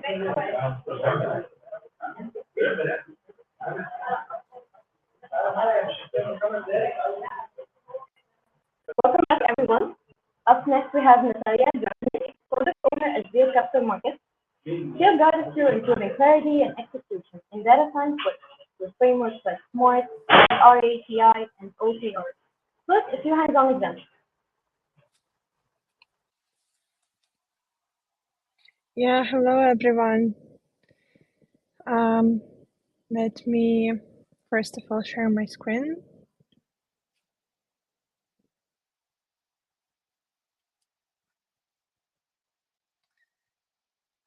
Welcome back, everyone. Up next, we have Natalia Drazhnik, product owner at Deal Capital Markets. She'll guide us through improving clarity and execution in data science with frameworks like SMART, RACI, and OKRs, plus a few hands-on examples. Yeah, hello everyone. Let me first of all share my screen.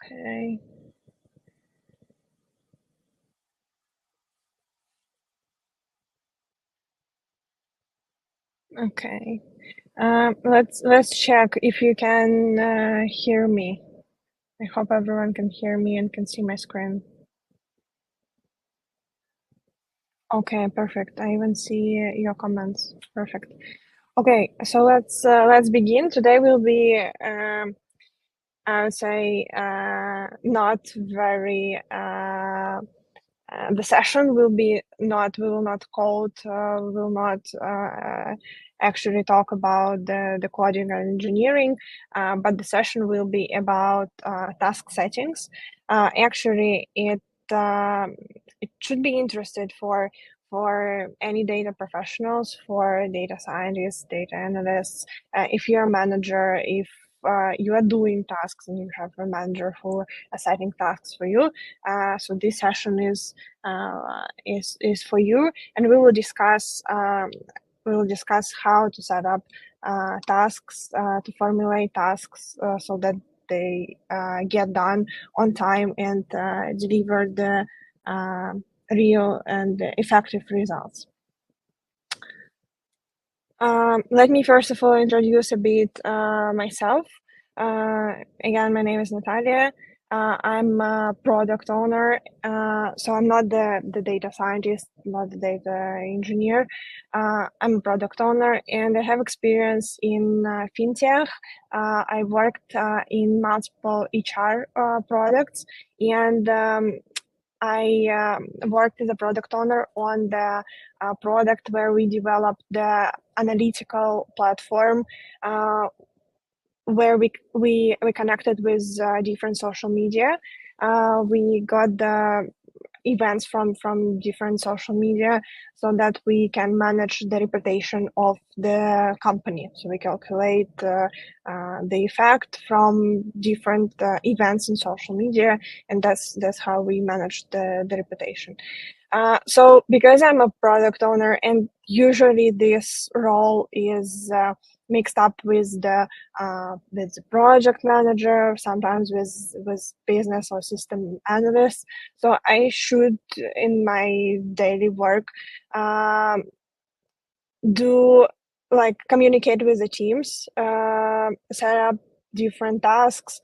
Okay. Okay. Let's check if you can hear me. I hope everyone can hear me and can see my screen. Okay, perfect. I even see your comments. Perfect. Okay, so let's begin. Today will be I would say not very. The session will be not. We will not code. We will not actually talk about the coding and engineering, but the session will be about task settings. Actually, it should be interested for any data professionals, for data scientists, data analysts. If you're a manager, if you are doing tasks and you have a manager who assigning tasks for you, so this session is for you, and we will discuss how to set up tasks, to formulate tasks so that they get done on time and deliver the real and effective results. Let me first of all introduce a bit myself. Again, my name is Natalia. I'm a product owner, so I'm not the data scientist, not the data engineer. I'm a product owner, and I have experience in fintech. I worked in multiple HR products, and I worked as a product owner on the product where we developed the analytical platform where we connected with different social media. We got the events from different social media so that we can manage the reputation of the company. So we calculate the effect from different events in social media, and that's how we manage the reputation. So because I'm a product owner, and usually this role is mixed up with the project manager, sometimes with business or system analysts. So I should, in my daily work, do like communicate with the teams, set up different tasks,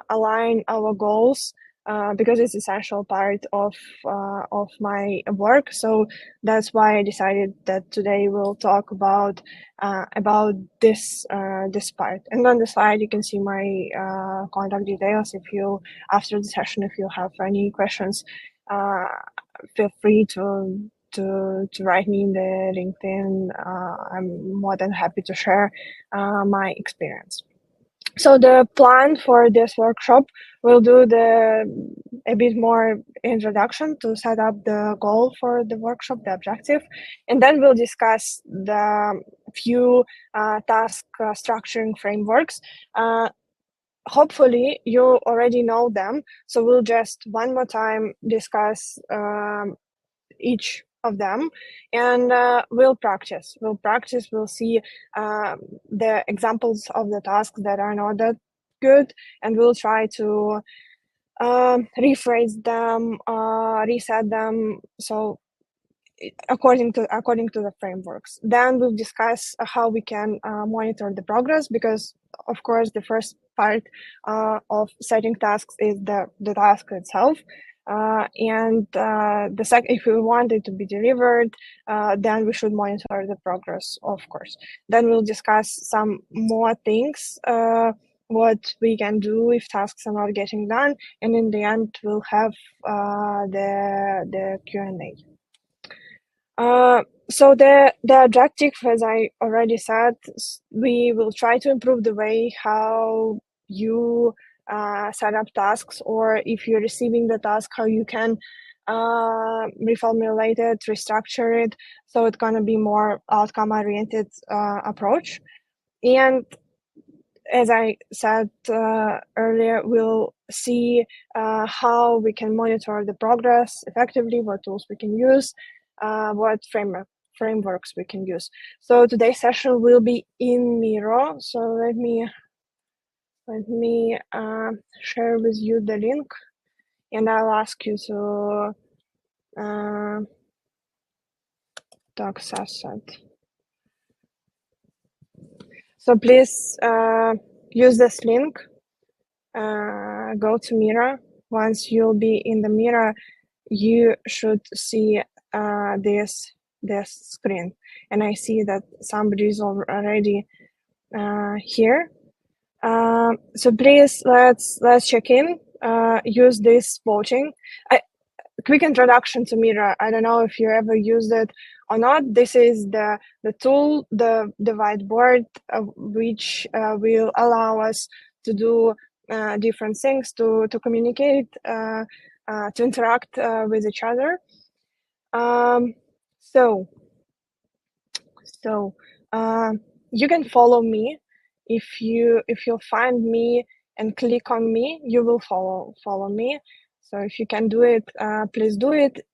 align our goals, because it's essential part of my work. So that's why I decided that today we'll talk about this part. And on the slide you can see my contact details. If you, after the session, if you have any questions, feel free to write me in the LinkedIn. I'm more than happy to share my experience. So the plan for this workshop, we'll do a bit more introduction to set up the goal for the workshop, the objective, and then we'll discuss the few task structuring frameworks. Hopefully you already know them, so we'll just one more time discuss each of them, and we'll practice. We'll see the examples of the tasks that are not that good, and we'll try to rephrase them, reset them, so according to the frameworks. Then we'll discuss how we can monitor the progress, because of course the first part of setting tasks is the task itself. And the second, if we want it to be delivered, then we should monitor the progress, of course. Then we'll discuss some more things what we can do if tasks are not getting done, and in the end we'll have the Q&A. So the objective, as I already said, we will try to improve the way how you set up tasks, or if you're receiving the task, how you can reformulate it, restructure it, so it's gonna be more outcome-oriented approach. And as I said earlier, we'll see how we can monitor the progress effectively, what tools we can use, what frameworks we can use. So today's session will be in Miro. So let me share with you the link, and I'll ask you to access it. So please use this link. Go to Miro. Once you'll be in the Miro, you should see this screen, and I see that somebody is already here. So please let's check in. Use this voting. Quick introduction to Miro. I don't know if you ever used it or not. This is the tool, the whiteboard, which will allow us to do different things, to communicate, to interact with each other. So you can follow me. If you'll find me and click on me, you will follow me. So if you can do it, please do it.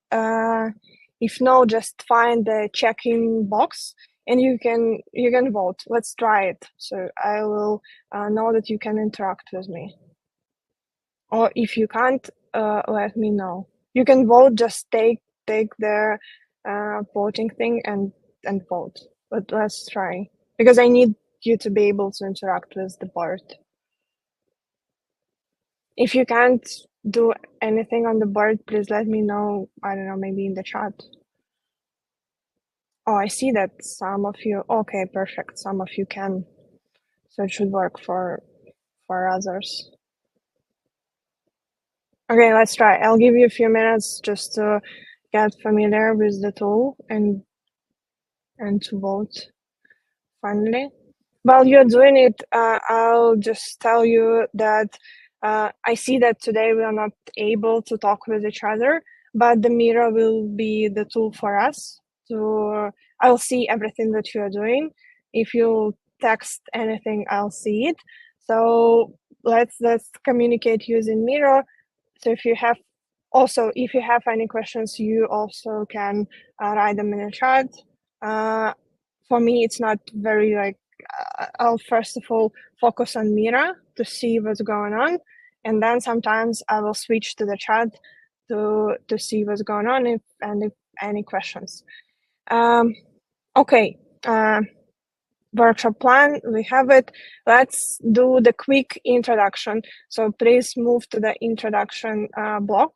If no, just find the check-in box and you can vote. Let's try it. So I will know that you can interact with me. Or if you can't, let me know. You can vote. Just take the voting thing and vote. But let's try, because I need you to be able to interact with the board. If you can't do anything on the board, please let me know. I don't know, maybe in the chat. Oh, I see that some of you. Okay, perfect. Some of you can. So it should work for others. Okay, let's try. I'll give you a few minutes just to get familiar with the tool and to vote finally. While you're doing it, I'll just tell you that I see that today we are not able to talk with each other, but the Miro will be the tool for us. I'll see everything that you are doing. If you text anything, I'll see it. So let's communicate using Miro. So if you have any questions, you also can write them in the chat. For me, it's not very I'll first of all focus on Mira to see what's going on, and then sometimes I will switch to the chat to see what's going on if any questions. Okay. Workshop plan, we have it. Let's do the quick introduction. So please move to the introduction block.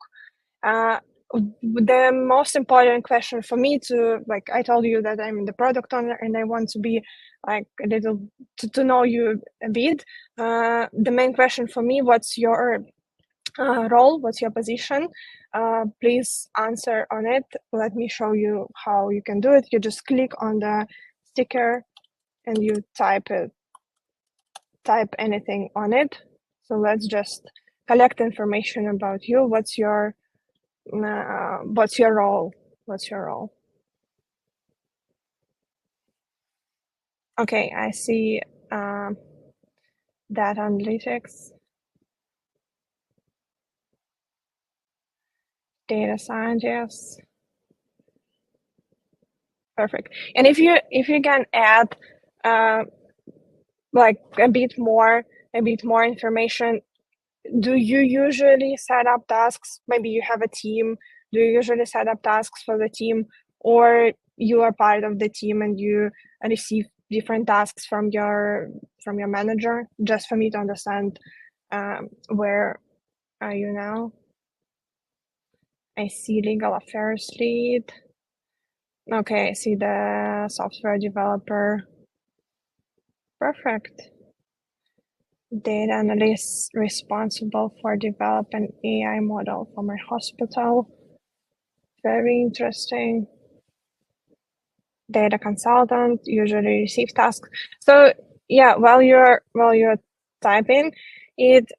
The most important question for me I told you that I'm the product owner and I want to be a little to know you a bit. The main question for me, what's your role? What's your position? Please answer on it. Let me show you how you can do it. You just click on the sticker and you type anything on it. So let's just collect information about you. What's your role? Okay, I see data analytics, data scientist. Perfect. And if you can add a bit more information, do you usually set up tasks? Maybe you have a team. Do you usually set up tasks for the team, or you are part of the team and you receive different tasks from your manager? Just for me to understand where are you now? I see legal affairs lead. Okay, I see the software developer. Perfect. data analyst responsible for developing AI model for my hospital. Very interesting. Data consultant usually receive tasks. So yeah, while you're typing it,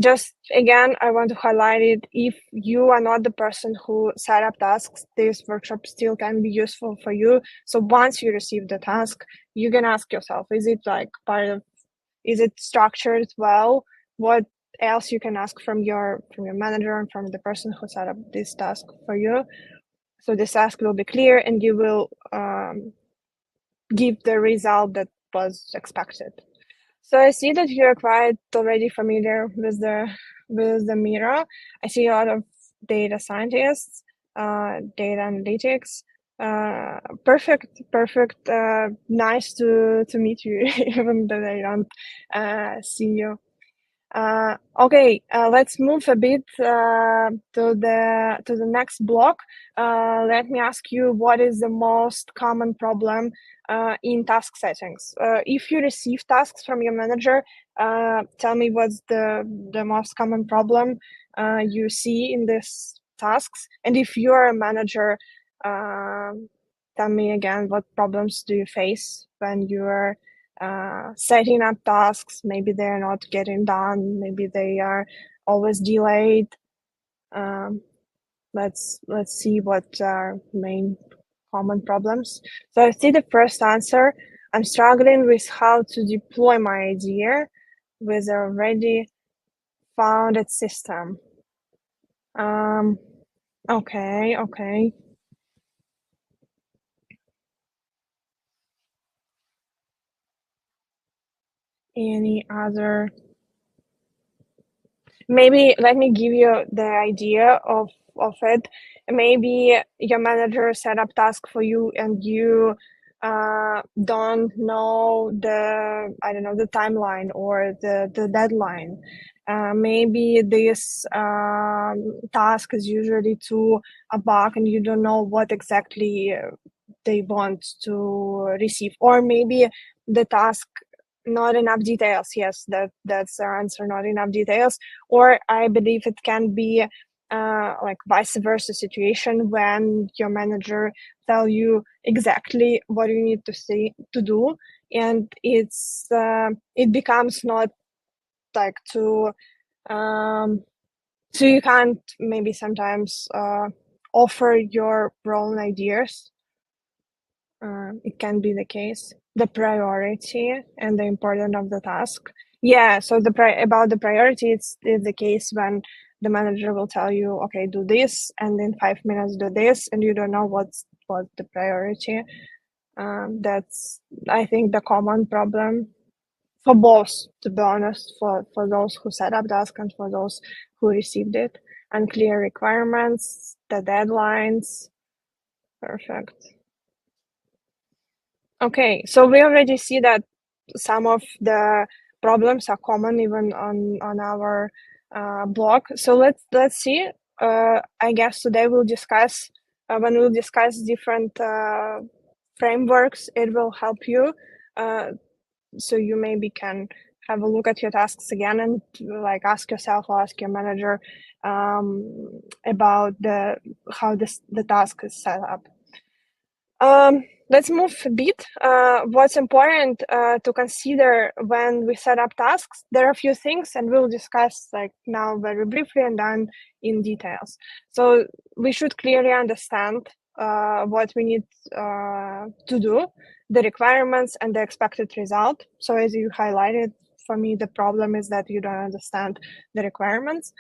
just again, I want to highlight it. If you are not the person who set up tasks, this workshop still can be useful for you. So once you receive the task, you can ask yourself, is it like part of, is it structured well? What else you can ask from your manager and from the person who set up this task for you? So this task will be clear and you will give the result that was expected. So I see that you're quite already familiar with the mirror. I see a lot of data scientists, data analytics. Perfect. Nice to meet you, even though I don't see you. Okay, let's move a bit to the next block. Let me ask you, what is the most common problem in task settings? If you receive tasks from your manager, tell me what's the most common problem you see in these tasks. And if you're a manager, tell me again, what problems do you face when you are setting up tasks? Maybe they're not getting done, maybe they are always delayed. Let's see what are main common problems. So I see the first answer. I'm struggling with how to deploy my idea with a already founded system. Okay. Any other? Maybe let me give you the idea of it. Maybe your manager set up task for you and you don't know the timeline or the deadline. Maybe this task is usually to a bug and you don't know what exactly they want to receive, or maybe the task not enough details. Yes, that's the answer, not enough details. Or I believe it can be like vice versa situation when your manager tell you exactly what you need to do, and it becomes not like to so you can't maybe sometimes offer your own ideas. It can be the case. The priority and the importance of the task. Yeah, so about the priority, it's the case when the manager will tell you, okay, do this, and in 5 minutes do this, and you don't know what's the priority. That's, I think, the common problem for both, to be honest, for those who set up task and for those who received it. Unclear requirements, the deadlines. Perfect. Okay, so we already see that some of the problems are common even on our blog. So let's see. I guess today we'll discuss when we'll discuss different frameworks. It will help you, so you maybe can have a look at your tasks again and like ask yourself or ask your manager about how the task is set up. Let's move a bit. What's important to consider when we set up tasks? There are a few things, and we'll discuss like now very briefly and then in details. So we should clearly understand what we need to do, the requirements and the expected result. So as you highlighted, for me, the problem is that you don't understand the requirements.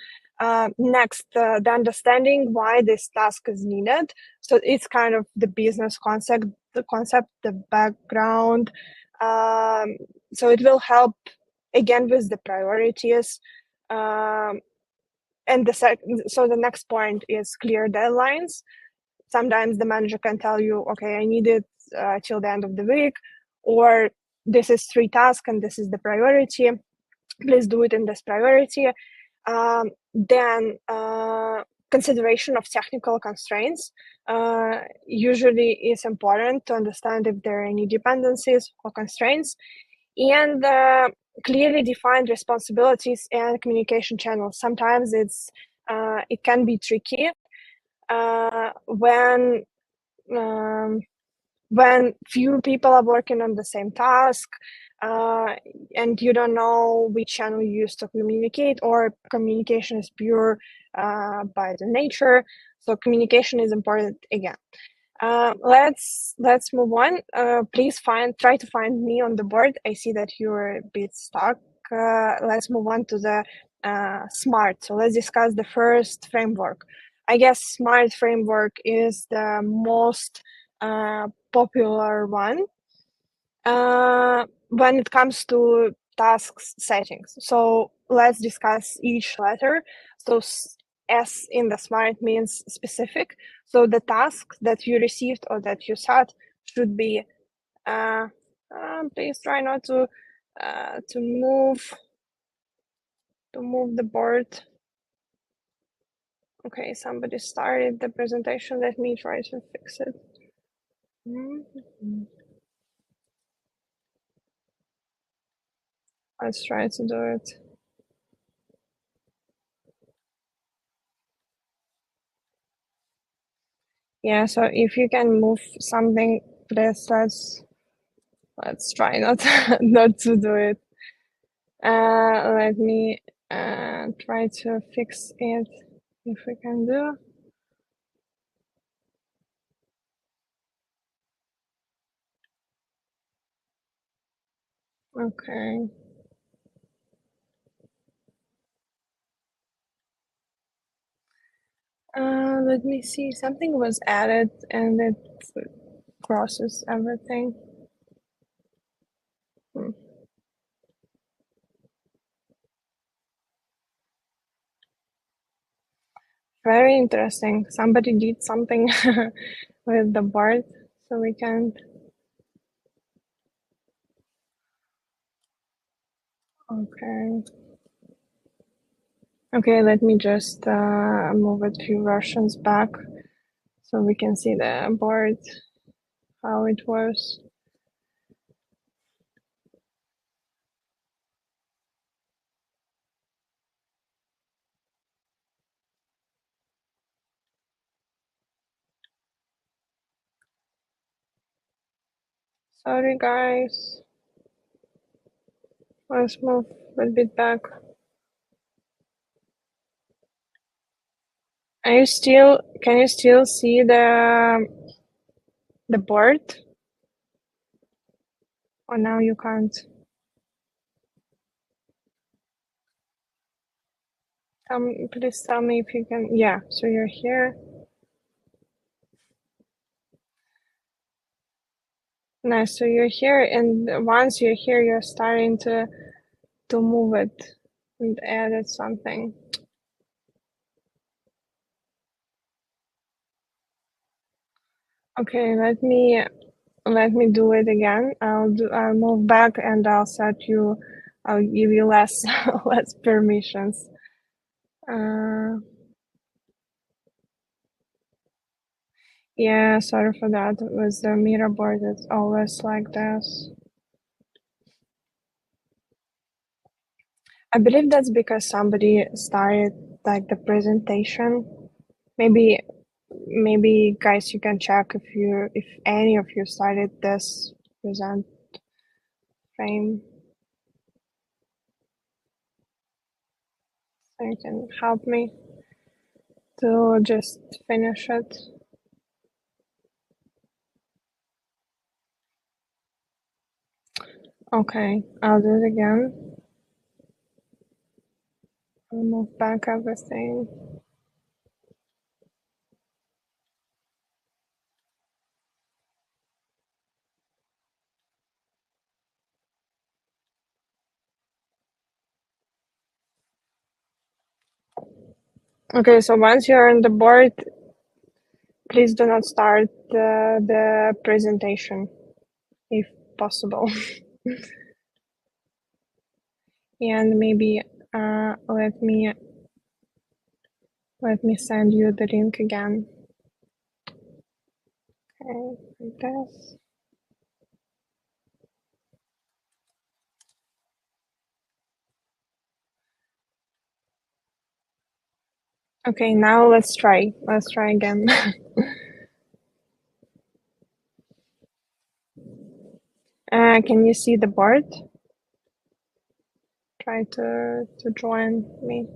Next, the understanding why this task is needed. So it's kind of the business concept, the background. So it will help again with the priorities. And so the next point is clear deadlines. Sometimes the manager can tell you, okay, I need it till the end of the week, or this is 3 tasks and this is the priority. Please do it in this priority. Then consideration of technical constraints usually is important to understand if there are any dependencies or constraints. And clearly defined responsibilities and communication channels. Sometimes it can be tricky when few people are working on the same task, and you don't know which channel you use to communicate, or communication is pure by the nature. So communication is important again. Let's move on. Please try to find me on the board. I see that you're a bit stuck. Let's move on to the SMART. So let's discuss the first framework. I guess SMART framework is the most popular one when it comes to tasks settings. So let's discuss each letter. So S in the SMART means specific. So the task that you received or that you set should be, please try not to move the board. Okay, somebody started the presentation. Let me try to fix it. Let's try to do it. Yeah, so if you can move something, please let's try not not to do it. Let me try to fix it if we can do. Okay. Let me see. Something was added and it crosses everything. Very interesting. Somebody did something with the board, so we can't. Okay. Okay, let me just move a few versions back so we can see the board, how it was. Sorry, guys. Let's move a bit back. Can you still see the board? Or now you can't? Please tell me if you can. Yeah, so you're here. Nice, so you're here, and once you're here, you're starting to move it and added something. Okay, let me do it again. I'll move back and I'll give you less less permissions. Yeah, sorry for that. With the mirror board, it's always like this. I believe that's because somebody started like the presentation. Maybe guys, you can check if any of you started this present frame. So you can help me to just finish it. Okay, I'll do it again. I'll move back everything. Okay, so once you're on the board, please do not start the presentation, if possible. And maybe let me send you the link again. Okay, like this. Okay, now let's try. Let's try again. Can you see the board? Try to join me.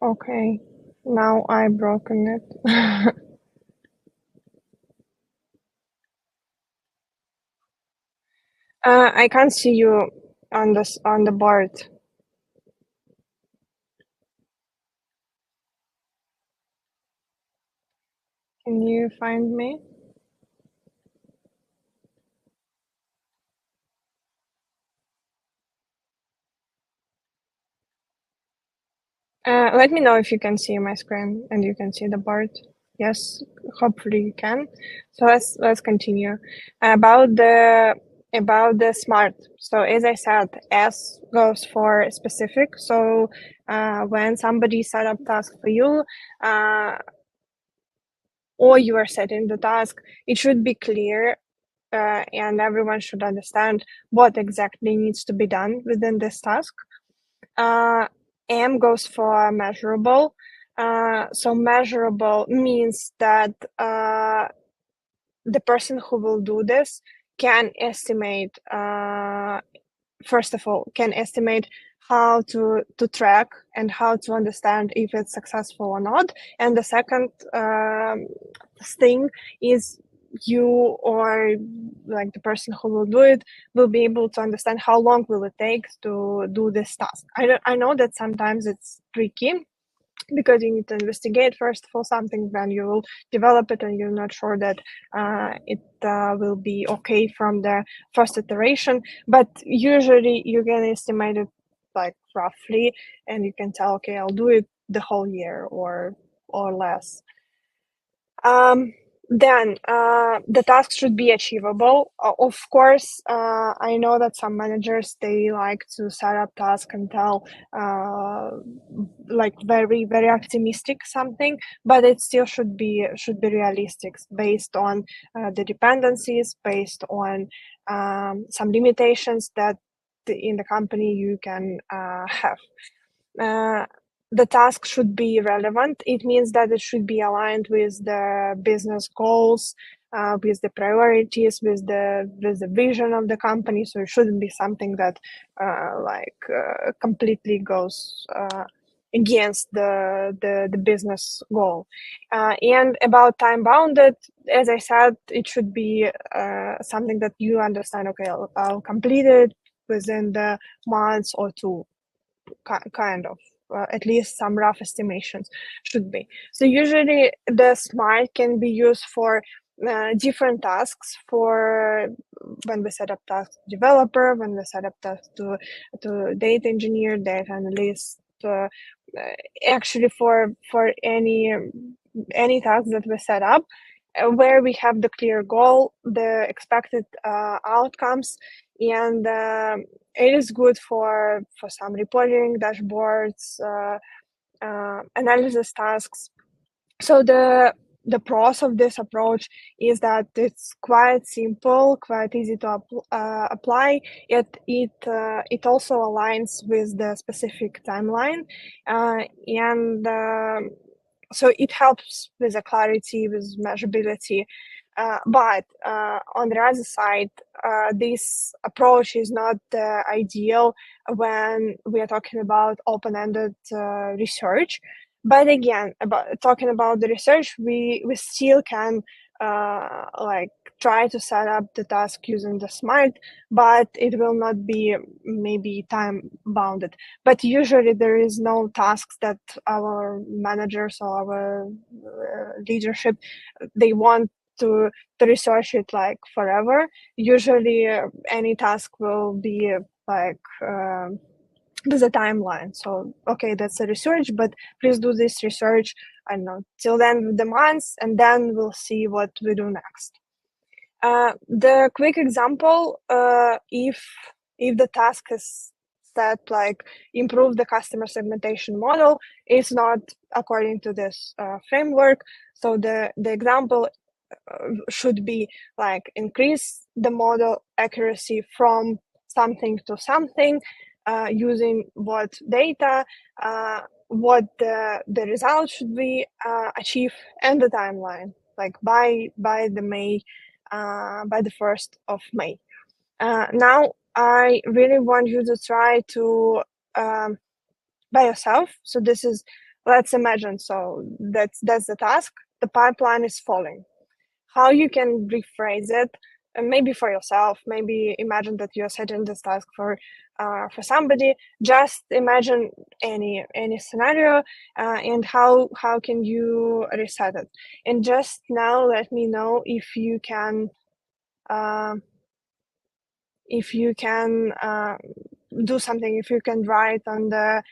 Okay, now I broken it. I can't see you on the board. Can you find me? Let me know if you can see my screen and you can see the board. Yes, hopefully you can. So let's continue about the smart. So as I said, S goes for specific. So when somebody set up task for you, or you are setting the task, it should be clear and everyone should understand what exactly needs to be done within this task. M goes for measurable. So measurable means that the person who will do this can estimate, first of all, can estimate how to track and how to understand if it's successful or not. And the second thing is you or like the person who will do it will be able to understand how long will it take to do this task. I know that sometimes it's tricky because you need to investigate first of all something, then you will develop it and you're not sure that it will be okay from the first iteration, but usually you can estimate it like roughly and you can tell, okay, I'll do it the whole year or less. Then the task should be achievable. Of course, I know that some managers, they like to set up tasks and tell like very very optimistic something, but it still should be realistic based on the dependencies, based on some limitations that in the company you can have. The task should be relevant. It means that it should be aligned with the business goals, with the priorities, with the vision of the company. So it shouldn't be something that completely goes against the business goal. And about time bounded, as I said, it should be something that you understand. Okay, I'll complete it within the months or two, kind of. At least some rough estimations should be. So usually the smart can be used for different tasks, for when we set up tasks to developer, when we set up tasks to data engineer, data analyst, actually for any task that we set up, where we have the clear goal, the expected outcomes, and it is good for some reporting, dashboards, analysis tasks. So the pros of this approach is that it's quite simple, quite easy to apply. Yet it also aligns with the specific timeline, and so it helps with the clarity, with measurability. But on the other side, this approach is not ideal when we are talking about open-ended research. But again, talking about the research, we still can like try to set up the task using the smart, but it will not be maybe time bounded. But usually there is no tasks that our managers or our leadership, they want to research it like forever. Usually any task will be like there's a timeline. So okay, that's a research, but please do this research, I don't know, till the end of the month, and then we'll see what we do next. The quick example, if the task is said like improve the customer segmentation model is not according to this framework. So the example should be like increase the model accuracy from something to something, using what data, what the result should be achieved, and the timeline, like by the 1st of May. Now I really want you to try to by yourself. So this is, let's imagine, so that's the task. The pipeline is falling. How you can rephrase it, and maybe for yourself, maybe imagine that you're setting this task for somebody. Just imagine any scenario, and how can you reset it. And just now let me know if you can do something, if you can write on the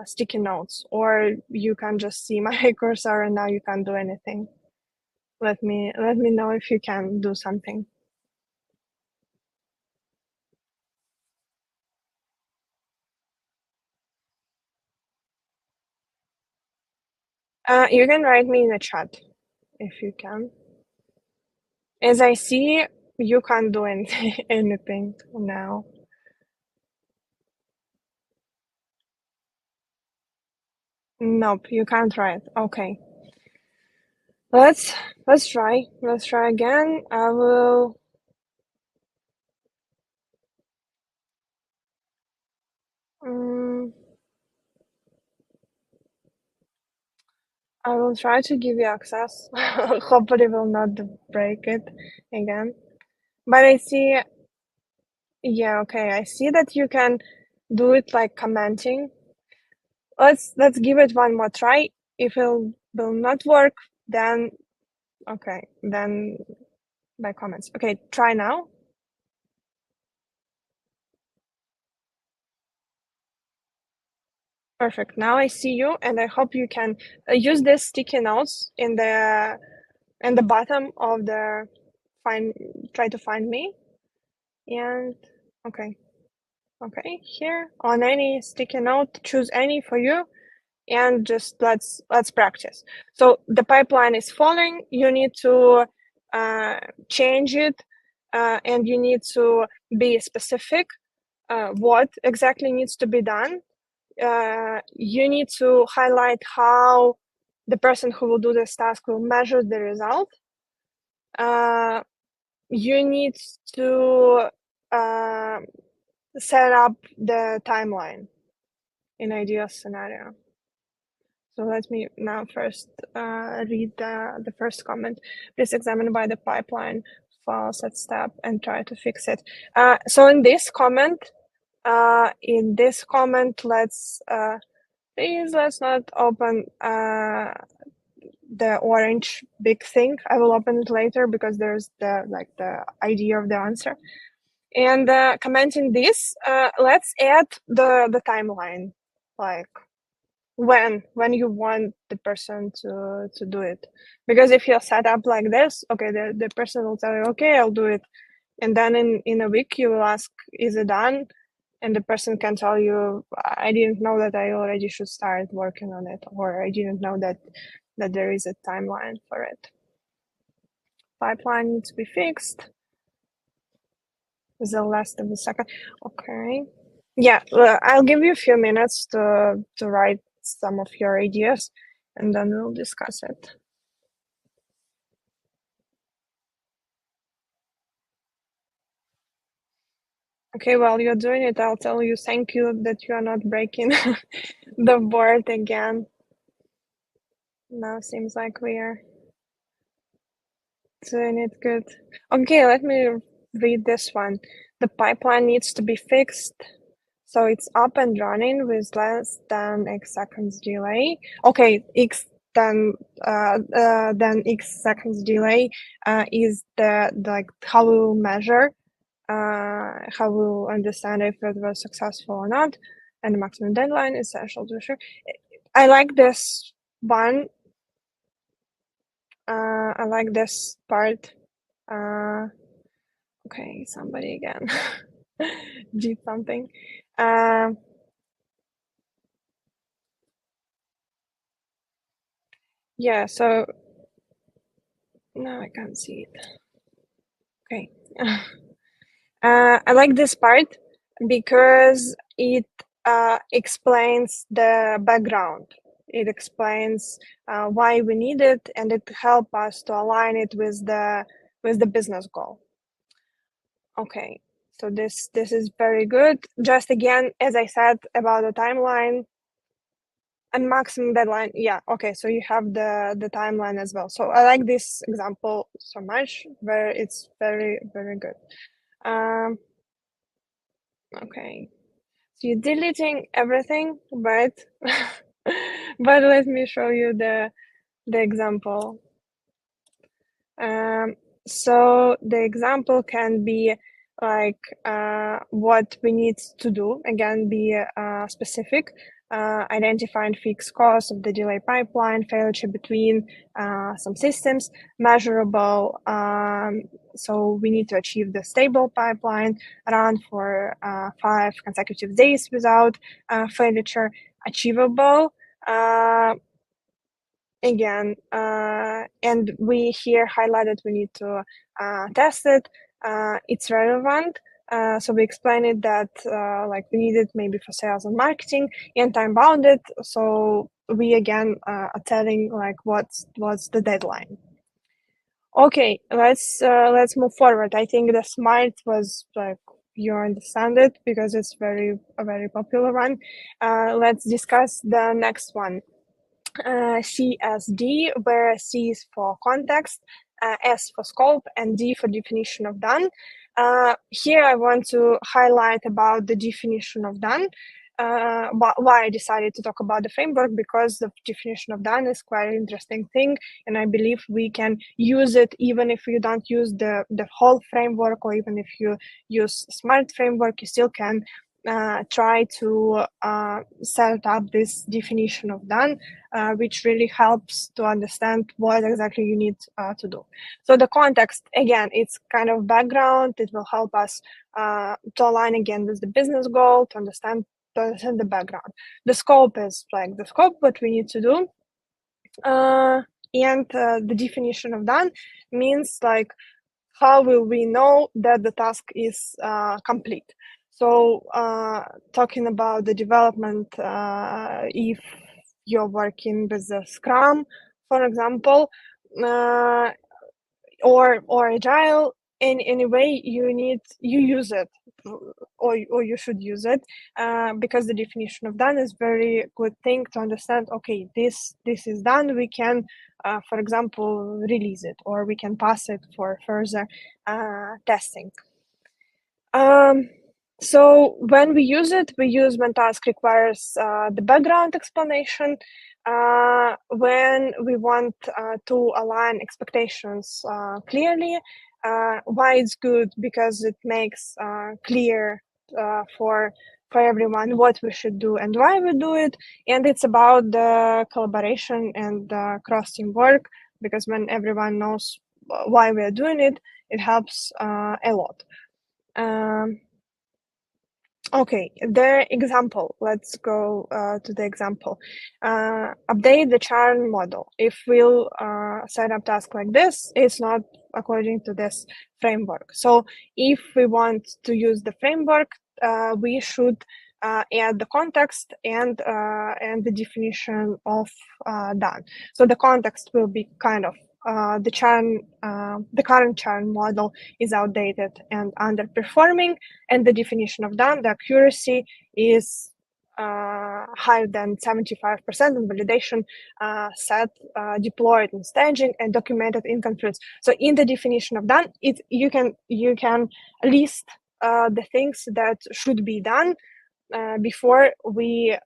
sticky notes, or you can just see my cursor and now you can't do anything. Let me know if you can do something. You can write me in the chat if you can. As I see, you can't do anything now. Nope, you can't write. Okay. Let's try. Let's try again. I will. I will try to give you access. Hopefully, will not break it again. But I see. Yeah. Okay. I see that you can do it like commenting. Let's give it one more try. If it will not work, then okay, then by comments. Okay, try now. Perfect. Now I see you, and I hope you can use this sticky notes in the bottom of the try to find me. And okay, here on any sticky note, choose any for you, and just let's practice. So the pipeline is falling. You need to change it, and you need to be specific what exactly needs to be done. You need to highlight how the person who will do this task will measure the result. You need to set up the timeline in ideal scenario. So let me now first read the first comment. Please examine by the pipeline file set step and try to fix it. So in this comment, let's please let's not open the orange big thing. I will open it later because there's the idea of the answer. And commenting this, let's add the timeline, like when you want the person to do it. Because if you set up like this, okay, the person will tell you, okay, I'll do it, and then in a week you will ask, is it done? And the person can tell you, I didn't know that I already should start working on it, or I didn't know that there is a timeline for it. Pipeline needs to be fixed. The last of the second. Okay. Yeah, I'll give you a few minutes to write some of your ideas, and then we'll discuss it. Okay, while you're doing it, I'll tell you thank you that you are not breaking the board again. Now seems like we are doing it good. Okay, let me read this one. The pipeline needs to be fixed, so it's up and running with less than X seconds delay. Okay, then X seconds delay is like how we'll measure, how we'll understand if it was successful or not, and the maximum deadline is essential to sure. I like this one. I like this part. Okay, somebody again did something. Yeah, so now I can't see it. Okay. I like this part because it explains the background. It explains why we need it, and it helps us to align it with the business goal. Okay, so this is very good. Just again, as I said about the timeline and maximum deadline. Yeah, okay, so you have the timeline as well. So I like this example so much. It's very, very good. Okay, so you're deleting everything, but but let me show you the example. So the example can be like what we need to do. Again, be specific. Identify and fix cause of the delay pipeline, failure between some systems, measurable. So we need to achieve the stable pipeline, run for 5 consecutive days without failure, achievable. Again, and we here highlighted we need to test it. It's relevant. So we explained it that like we need it maybe for sales and marketing and time bounded. So we again are telling like what's the deadline. Okay, let's move forward. I think the smart was like you understand it because it's a very popular one. Let's discuss the next one. CSD, where C is for context, S for scope, and D for definition of done. Here I want to highlight about the definition of done. Why I decided to talk about the framework, because the definition of done is quite an interesting thing, and I believe we can use it even if you don't use the whole framework, or even if you use smart framework, you still can try to set up this definition of done, which really helps to understand what exactly you need to do. So the context, again, it's kind of background. It will help us to align again with the business goal, to understand the background. The scope is like the scope, what we need to do. And the definition of done means like how will we know that the task is complete. So talking about the development, if you're working with the Scrum, for example, or Agile, in any way you use it, or you should use it, because the definition of done is very good thing to understand. Okay, this is done. We can, for example, release it, or we can pass it for further testing. So when we use it, we use when task requires the background explanation, when we want to align expectations clearly. Why it's good? Because it makes clear for everyone what we should do and why we do it. And it's about the collaboration and cross team work, because when everyone knows why we're doing it, it helps a lot. Okay, the example. Let's go to the example. Update the churn model. If we'll set up task like this, it's not according to this framework. So if we want to use the framework, we should add the context and the definition of done. So the context will be kind of the current churn model is outdated and underperforming, and the definition of done, the accuracy is higher than 75%, and validation set, deployed in staging, and documented in Confluence. So in the definition of done, you can list the things that should be done before we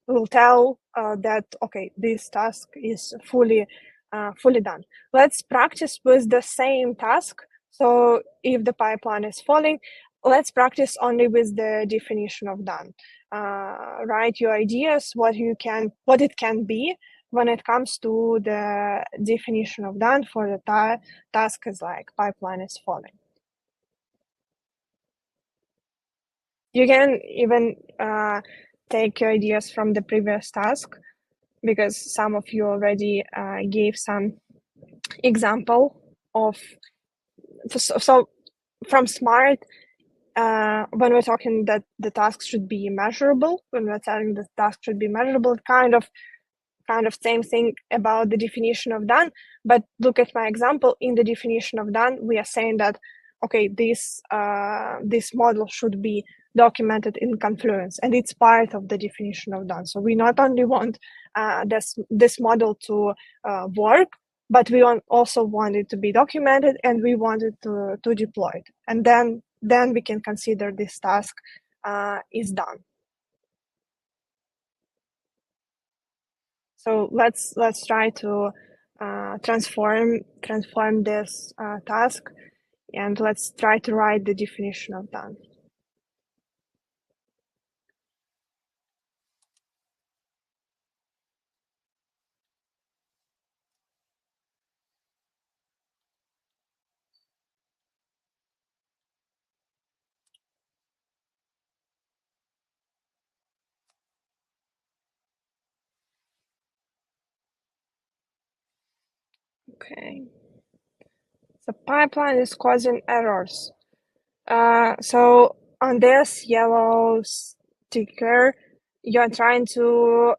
will tell that okay, this task is fully done. Let's practice with the same task. So if the pipeline is falling, let's practice only with the definition of done. Write your ideas, what it can be when it comes to the definition of done for the task is like pipeline is falling. You can even take your ideas from the previous task, because some of you already gave some example of, so from SMART, when we're talking that the task should be measurable, when we're telling the task should be measurable, kind of same thing about the definition of done. But look at my example. In the definition of done, we are saying that, okay, this model should be documented in Confluence, and it's part of the definition of done. So we not only want this model to work, but we also want it to be documented, and we want it to deploy it. And then we can consider this task is done. So let's try to transform this task, and let's try to write the definition of done. Okay. The pipeline is causing errors. So on this yellow sticker, you're trying to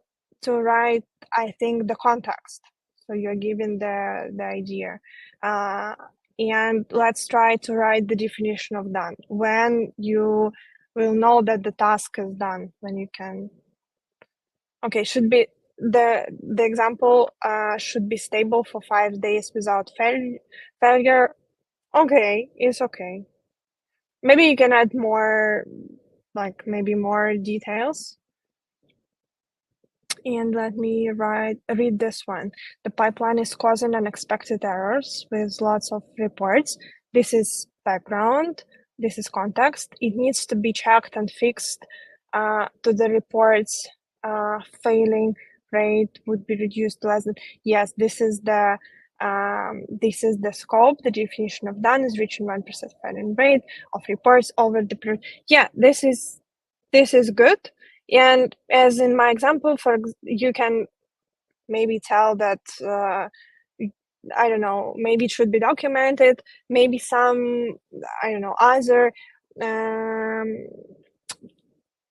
write, I think, the context. So you're giving the idea. And let's try to write the definition of done. When you will know that the task is done, when you can. Okay, should be the example should be stable for 5 days without failure. Okay, it's okay. Maybe you can add more, like maybe more details. And let me read this one. The pipeline is causing unexpected errors with lots of reports. This is background. This is context. It needs to be checked and fixed to the reports. Failing rate would be reduced to less than. Yes, this is the scope. The definition of done is reaching 1% failing rate of reports over the period. Yeah, this is good. And as in my example, you can maybe tell that, I don't know, maybe it should be documented, maybe some, I don't know,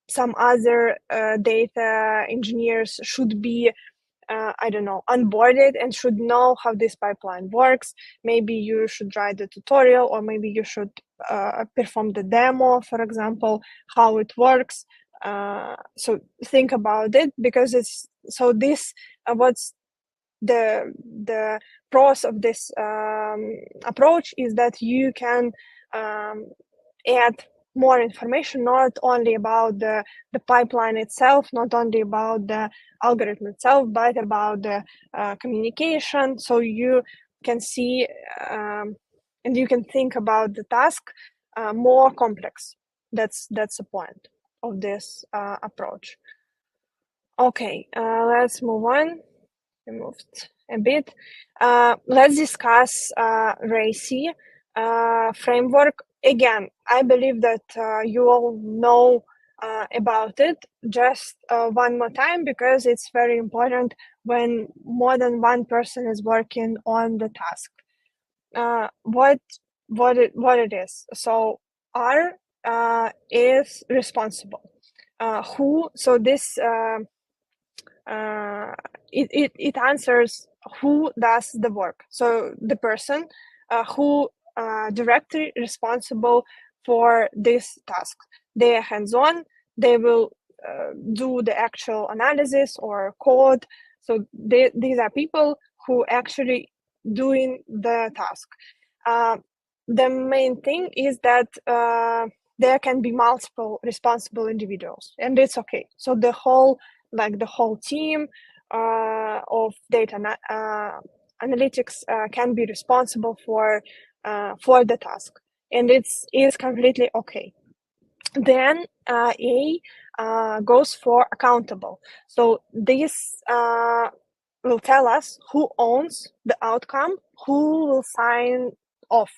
some other data engineers should be, I don't know, onboarded and should know how this pipeline works. Maybe you should write the tutorial, or maybe you should perform the demo, for example, how it works. So think about it, because it's so this what's the pros of this approach is that you can add more information, not only about the pipeline itself, not only about the algorithm itself, but about the communication. So you can see and you can think about the task more complex. That's the point of this approach. Okay, let's move on. I moved a bit. Let's discuss RACI framework. Again, I believe that you all know about it. Just one more time, because it's very important when more than one person is working on the task. What it is? So R is responsible. Who? So this it answers who does the work. So the person who directly responsible for this task. They are hands-on. They will do the actual analysis or code. So these are people who actually doing the task. The main thing is that there can be multiple responsible individuals, and it's okay. So the whole team of data analytics can be responsible for the task, and it's completely okay. Then A goes for accountable. So this will tell us who owns the outcome, who will sign off.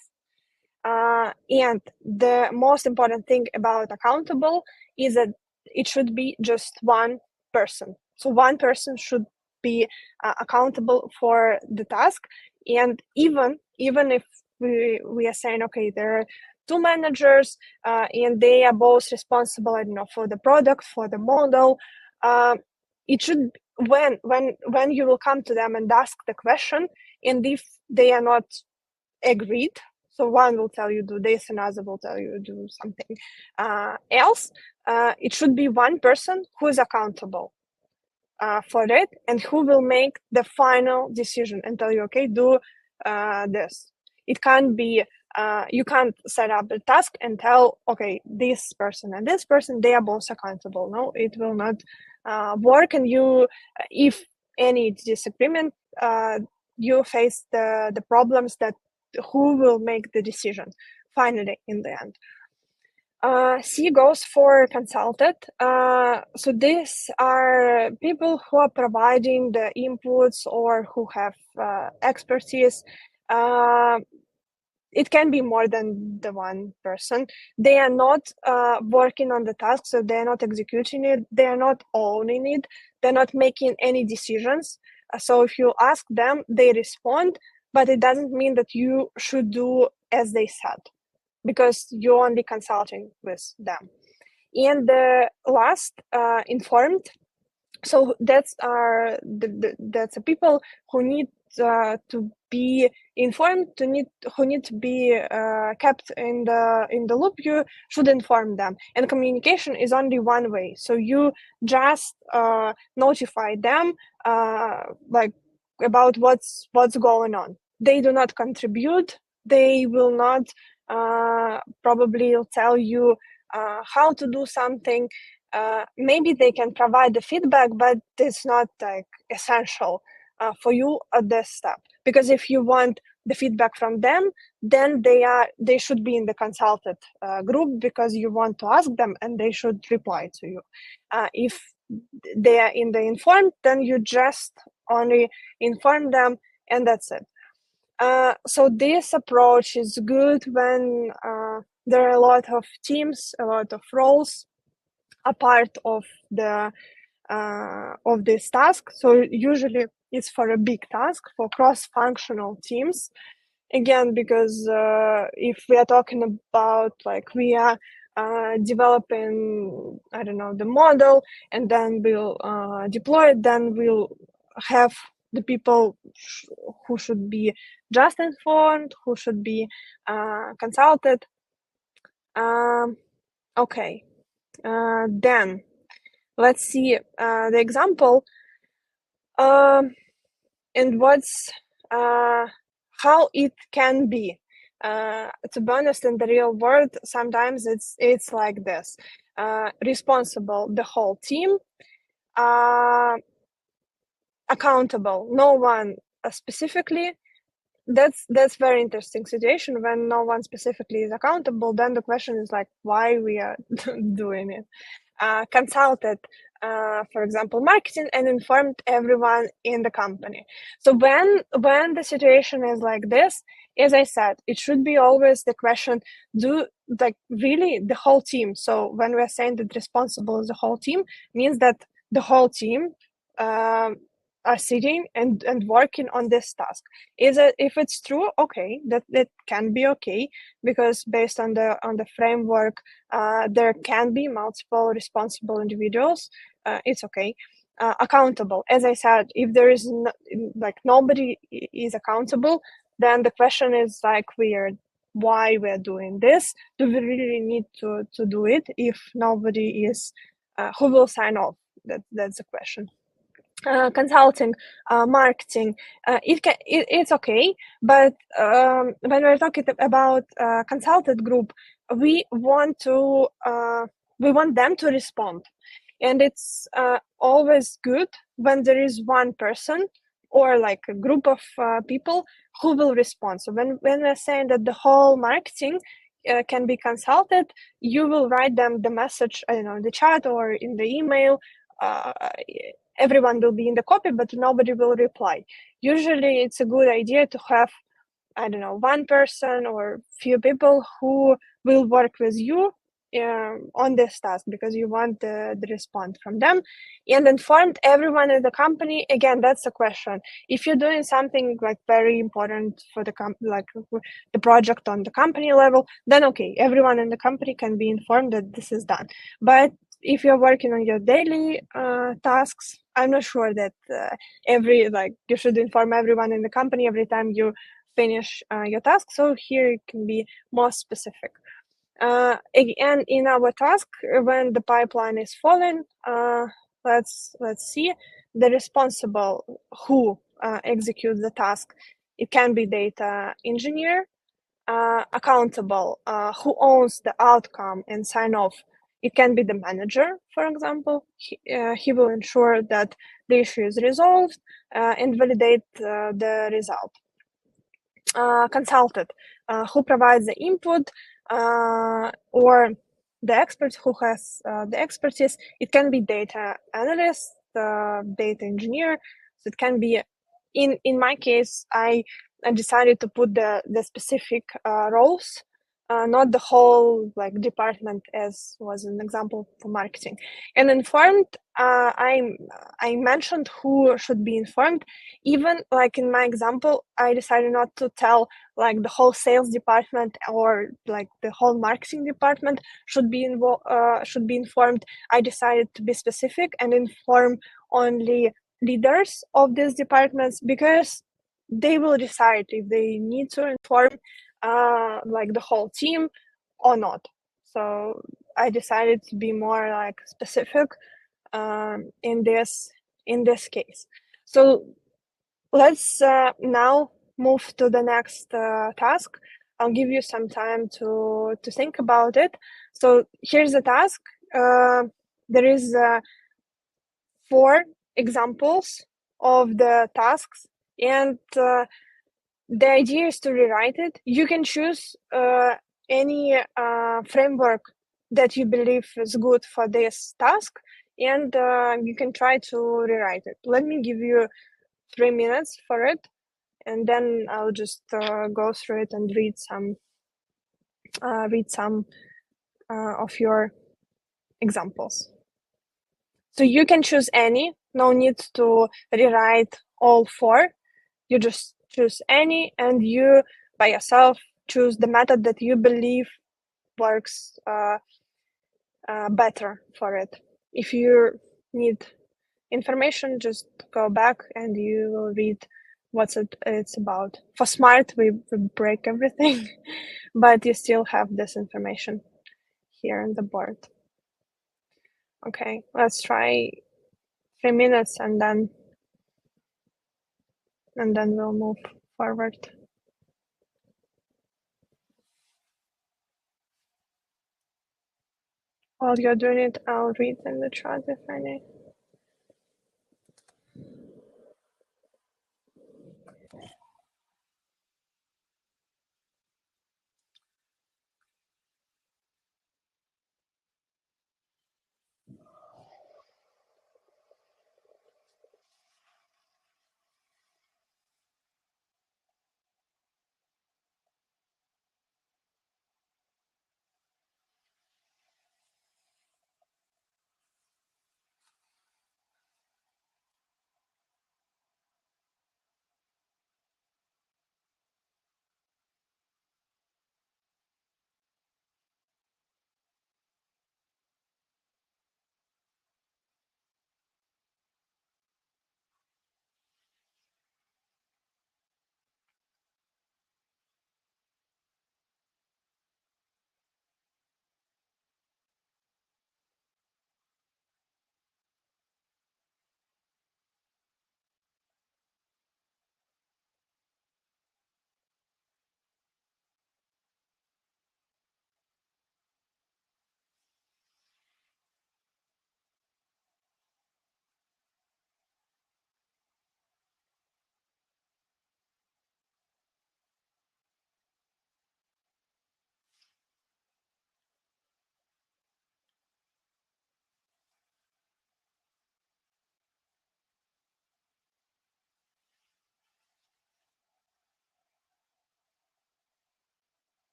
And the most important thing about accountable is that it should be just one person. So one person should be accountable for the task. And even if we are saying, okay, there are two managers and they are both responsible, I don't know, for the product, for the model, it should, when you will come to them and ask the question, and if they are not agreed, so one will tell you do this, another will tell you do something else, it should be one person who is accountable for it and who will make the final decision and tell you, okay, do this. It can't be, you can't set up a task and tell, okay, this person and this person, they are both accountable. No, it will not work. And you, if any disagreement, you face the problems that who will make the decision finally in the end. C goes for consulted. So these are people who are providing the inputs or who have expertise. It can be more than the one person. They are not working on the task, so they're not executing it. They are not owning it. They're not making any decisions. So if you ask them, they respond, but it doesn't mean that you should do as they said, because you're only consulting with them. And the last, informed. So that's that's the people who need to be informed, who need to be kept in the loop. You should inform them, and communication is only one way. So you just notify them like about what's going on. They do not contribute. They will not probably tell you how to do something. Maybe they can provide the feedback, but it's not like essential for you at this step. Because if you want the feedback from them, then they should be in the consulted group, because you want to ask them and they should reply to you. If they are in the informed, then you just only inform them and that's it. So this approach is good when there are a lot of teams, a lot of roles a part of this task. So usually it's for a big task, for cross-functional teams. Again, because if we are talking about like we are developing, I don't know, the model, and then we'll deploy it, then we'll have the people who should be just informed, who should be consulted. Okay. Then let's see the example and what's how it can be. To be honest, in the real world, sometimes it's like this: responsible, the whole team; accountable, no one specifically. That's very interesting situation when no one specifically is accountable. Then the question is like, why we are doing it. Consulted, for example, marketing, and informed everyone in the company. So when the situation is like this, as I said, it should be always the question: do like really the whole team? So when we're saying that responsible is the whole team, means that the whole team are sitting and working on this task. Is it, if it's true, okay, that can be okay, because based on the framework, there can be multiple responsible individuals. It's okay. Accountable, as I said, if there is like nobody is accountable, then the question is like why we're doing this? Do we really need to do it if nobody is who will sign off? That's the question. Consulting, marketing, it's okay, but when we're talking about consulted group, we want them to respond, and it's always good when there is one person or like a group of people who will respond. So when we're saying that the whole marketing can be consulted, you will write them the message, I don't know, in the chat or in the email. Everyone will be in the copy, but nobody will reply. Usually it's a good idea to have I don't know, one person or few people who will work with you on this task because you want the response from them, and informed everyone in the company. Again, that's the question. If you're doing something like very important for the like the project on the company level, then okay, everyone in the company can be informed that this is done. But if you're working on your daily tasks, I'm not sure that you should inform everyone in the company every time you finish your task. So here it can be more specific. Again, in our task, when the pipeline is falling, let's see the responsible who executes the task. It can be data engineer, accountable, who owns the outcome and sign off. It can be the manager, for example. He will ensure that the issue is resolved and validate the result. Consultant, who provides the input, or the expert who has the expertise. It can be data analyst, data engineer. So it can be, in my case, I decided to put the specific roles, not the whole like department as was an example for marketing. And informed, I mentioned who should be informed. Even like in my example, I decided not to tell like the whole sales department or like the whole marketing department should be informed. I decided to be specific and inform only leaders of these departments because they will decide if they need to inform like the whole team or not. So I decided to be more like specific in this case. So let's now move to the next task. I'll give you some time to think about it. So here's the task. There is 4 examples of the tasks, and the idea is to rewrite it. You can choose any framework that you believe is good for this task, and you can try to rewrite it. Let me give you 3 minutes for it, and then I'll just go through it and read some of your examples. So you can choose any, no need to rewrite all 4. You just choose any, and you by yourself choose the method that you believe works better for it. If you need information, just go back and you will read what it's about. For smart, we break everything, but you still have this information here on the board. Okay, let's try 3 minutes and then we'll move forward. While you're doing it, I'll read in the chat if I need.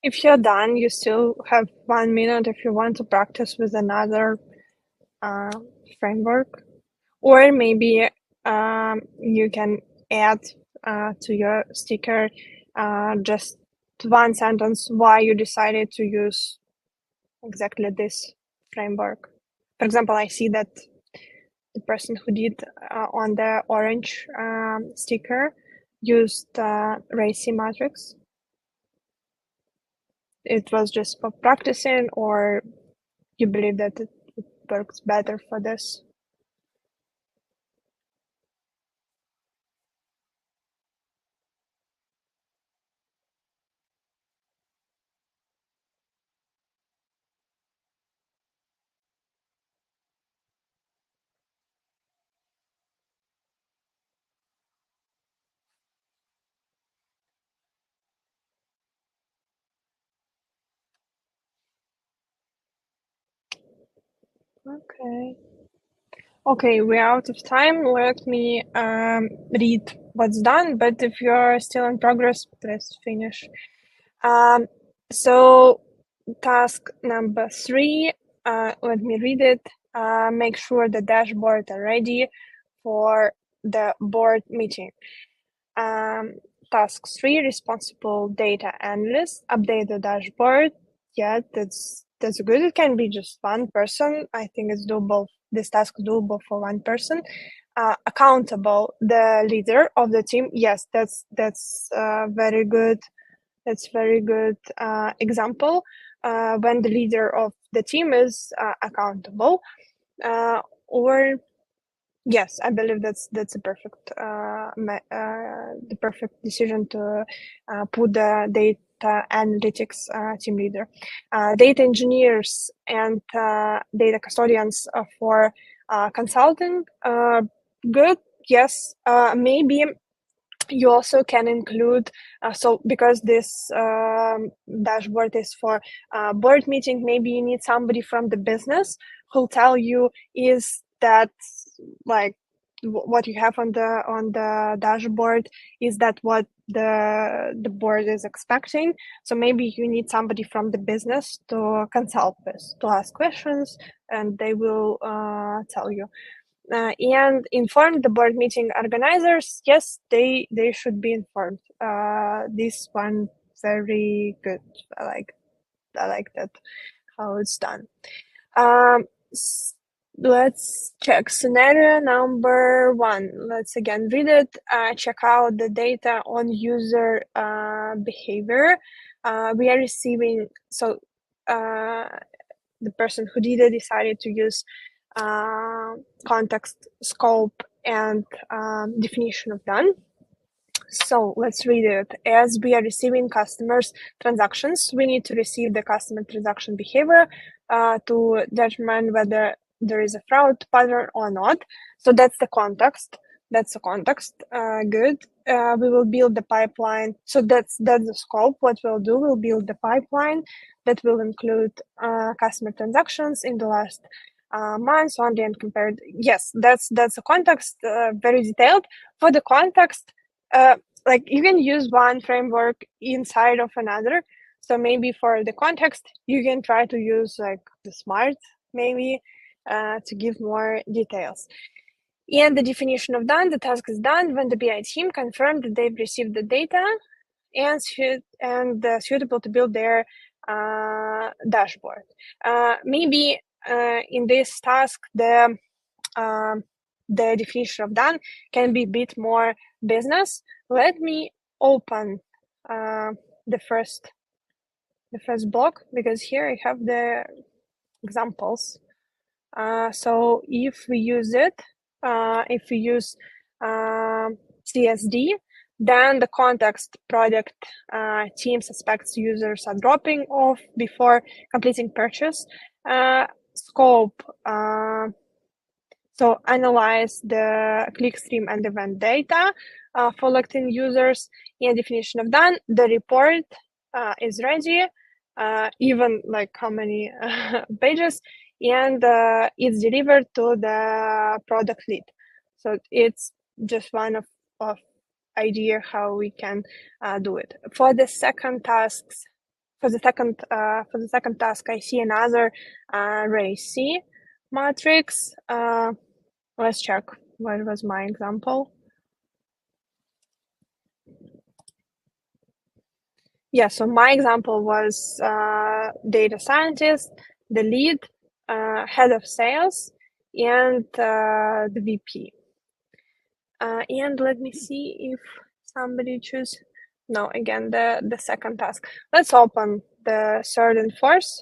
If you're done, you still have 1 minute if you want to practice with another framework, or maybe you can add to your sticker just one sentence why you decided to use exactly this framework. For example, I see that the person who did on the orange sticker used RACI matrix. It was just for practicing, or you believe that it works better for this? Okay, we're out of time. Let me read what's done, but if you're still in progress, please finish. So task number 3, let me read it. Make sure the dashboard are ready for the board meeting. Task 3, responsible data analyst, update the dashboard. Yeah, that's good. It can be just one person. I think it's doable. This task is doable for one person. Accountable, the leader of the team. Yes, that's very good. That's very good example. When the leader of the team is accountable, or yes, I believe that's a perfect the perfect decision to put the data analytics team leader. Data engineers and data custodians for consulting. Good. Yes. Maybe you also can include so because this dashboard is for board meeting, maybe you need somebody from the business who'll tell you, is that like what you have on the dashboard, is that what the board is expecting? So maybe you need somebody from the business to consult with, to ask questions, and they will tell you. And inform the board meeting organizers. Yes, they should be informed. This one very good. I like that how it's done. Let's check scenario number 1. Let's again read it. Check out the data on user behavior. We are receiving, so the person who did it decided to use context, scope, and definition of done. So let's read it. As we are receiving customers' transactions, we need to receive the customer transaction behavior to determine whether there is a fraud pattern or not. So that's the context. That's the context. Good. We will build the pipeline. So that's the scope. What we'll do, we'll build the pipeline that will include customer transactions in the last months only and compared. Yes, that's the context. Very detailed. For the context, like you can use one framework inside of another. So maybe for the context, you can try to use like the SMART maybe to give more details. And the definition of done, the task is done when the BI team confirmed that they've received the data and suitable to build their dashboard. Maybe in this task, the definition of done can be a bit more business. Let me open the first block, because here I have the examples. So if we use it, if we use CSD, then the context, product, team suspects users are dropping off before completing purchase. Scope, so analyze the clickstream and event data for logged-in users. In definition of done, the report is ready, even like how many pages, and it's delivered to the product lead. So it's just one of idea how we can do it. For the second tasks, for the second task, I see another RACI matrix. Let's check what was my example. Yeah, so my example was data scientist, the lead, head of sales, and the VP. And let me see if somebody choose. No, again, the second task. Let's open the third and fourth,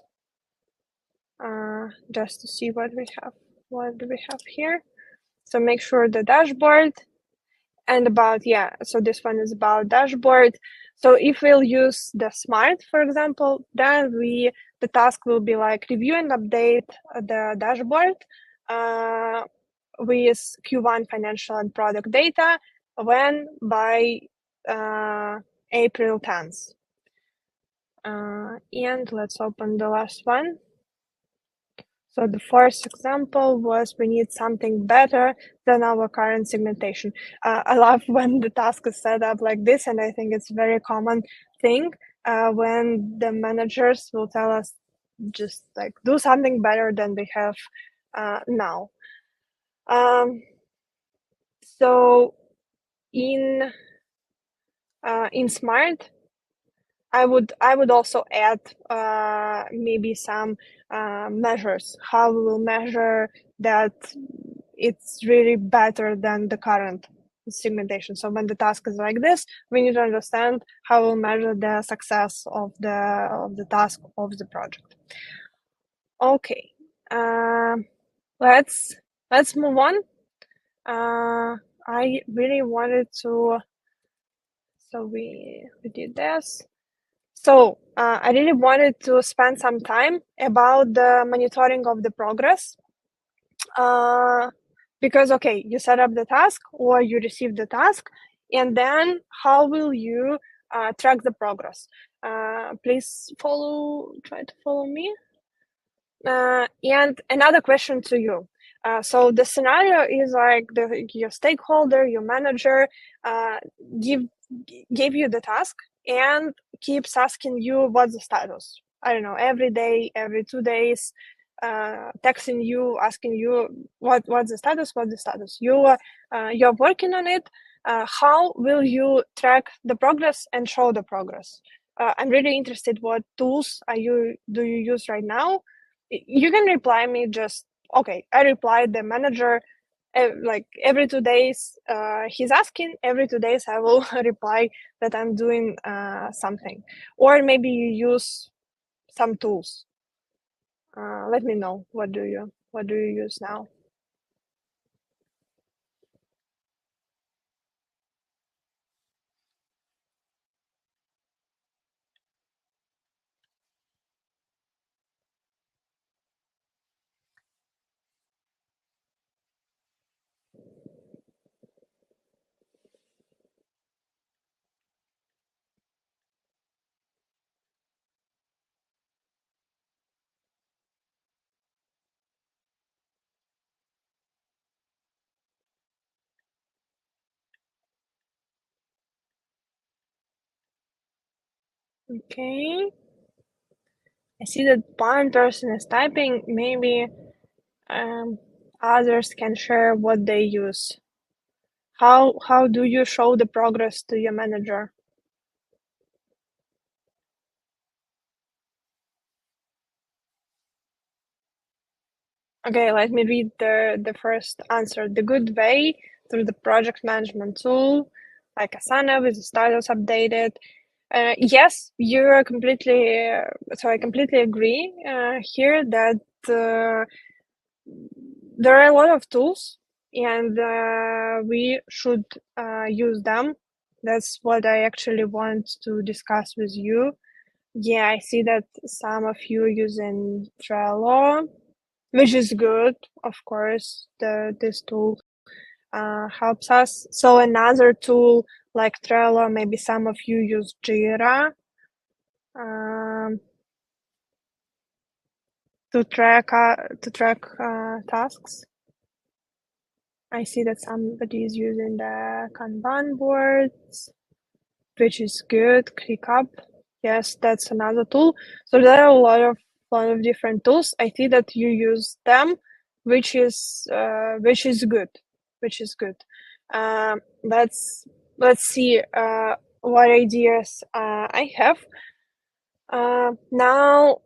just to see what we have. What do we have here? So make sure the dashboard and about, yeah, so this one is about dashboard. So if we'll use the smart, for example, then the task will be like review and update the dashboard with Q1 financial and product data when by April 10th. And let's open the last one. So the first example was we need something better than our current segmentation. I love when the task is set up like this, and I think it's a very common thing when the managers will tell us just like do something better than we have now. So in Smart, I would also add maybe some measures. How we will measure that it's really better than the current segmentation. So when the task is like this, we need to understand how we'll measure the success of the task of the project. Okay, let's move on. I really wanted to. So we did this. So I really wanted to spend some time about the monitoring of the progress. Because, okay, you set up the task or you receive the task, and then how will you track the progress? Please try to follow me. And another question to you. So the scenario is like your stakeholder, your manager, gave you the task and keeps asking you what's the status. I don't know, every day, every 2 days, texting you, asking you what's the status, you're working on it. How will you track the progress and show the progress? I'm really interested what tools do you use right now? You can reply me just, okay, I replied the manager like every 2 days he's asking, every 2 days I will reply that I'm doing something. Or maybe you use some tools. Let me know, what do you use now? Okay, I see that one person is typing. Maybe others can share what they use. How do you show the progress to your manager? Okay, let me read the first answer. The good way through the project management tool, like Asana with the status updated. Yes, you're completely. So I completely agree here that there are a lot of tools, and we should use them. That's what I actually want to discuss with you. Yeah, I see that some of you using Trello, which is good, of course. This tool helps us. So another tool like Trello, maybe some of you use Jira to track tasks. I see that somebody is using the Kanban boards, which is good. ClickUp, Yes, that's another tool. So there are a lot of different tools. I see that you use them, which is good, which is good. Let's see what ideas I have. Now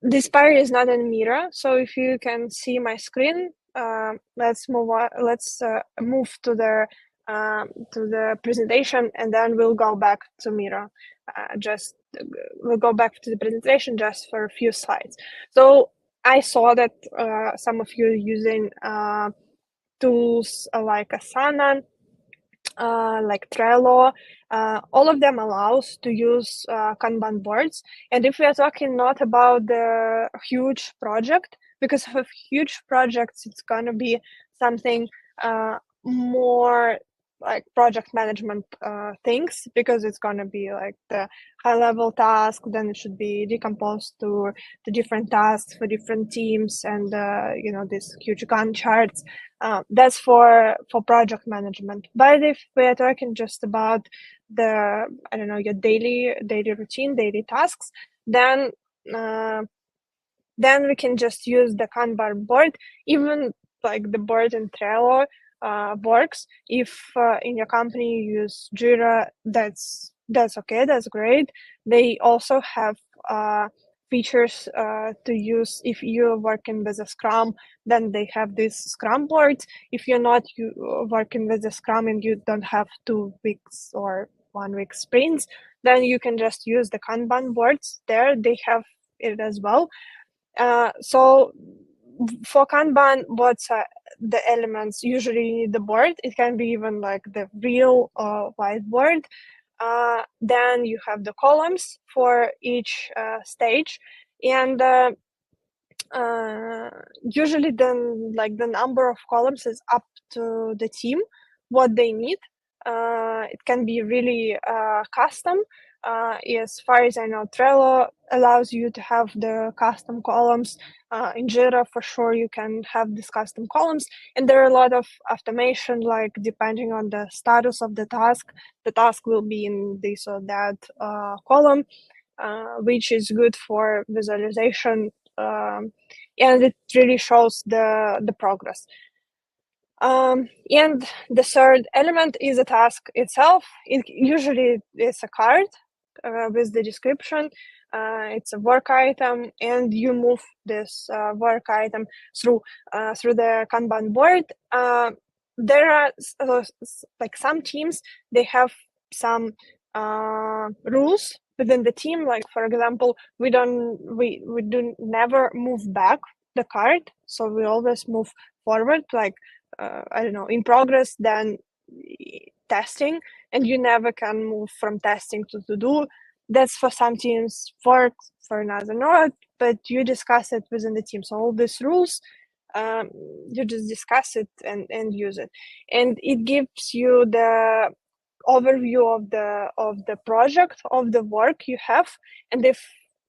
this part is not in mirror, so if you can see my screen, let's move on. Let's move to the presentation, and then we'll go back to mirror. We'll go back to the presentation just for a few slides. So I saw that some of you using tools like Asana, like Trello. All of them allows to use Kanban boards. And if we are talking not about the huge project, because of huge projects, it's gonna be something more like project management things, because it's gonna be like the high level task, then it should be decomposed to the different tasks for different teams, and these huge Gantt charts. That's for project management. But if we are talking just about your daily routine, daily tasks, then we can just use the Kanban board. Even like the board in Trello works. If in your company you use Jira, that's okay, that's great. They also have features to use. If you're working with a Scrum, then they have this Scrum board. If you're not working with a Scrum and you don't have 2 weeks or 1 week sprints, then you can just use the Kanban boards there. They have it as well. So for Kanban, what's the elements? Usually you need the board. It can be even like the real whiteboard. Then you have the columns for each stage, and usually then like the number of columns is up to the team what they need. It can be really custom. As far as I know, Trello allows you to have the custom columns. In Jira, for sure, you can have these custom columns, and there are a lot of automation, like depending on the status of the task will be in this or that column, which is good for visualization, and it really shows the progress. And the third element is the task itself. It usually is a card with the description. It's a work item, and you move this work item through the Kanban board. There are like some teams, they have some rules within the team. Like for example, we do never move back the card, so we always move forward. Like in progress, then testing, and you never can move from testing to do. That's for some teams, for another not, but you discuss it within the team. So all these rules, you just discuss it and use it, and it gives you the overview of the project, of the work you have. And if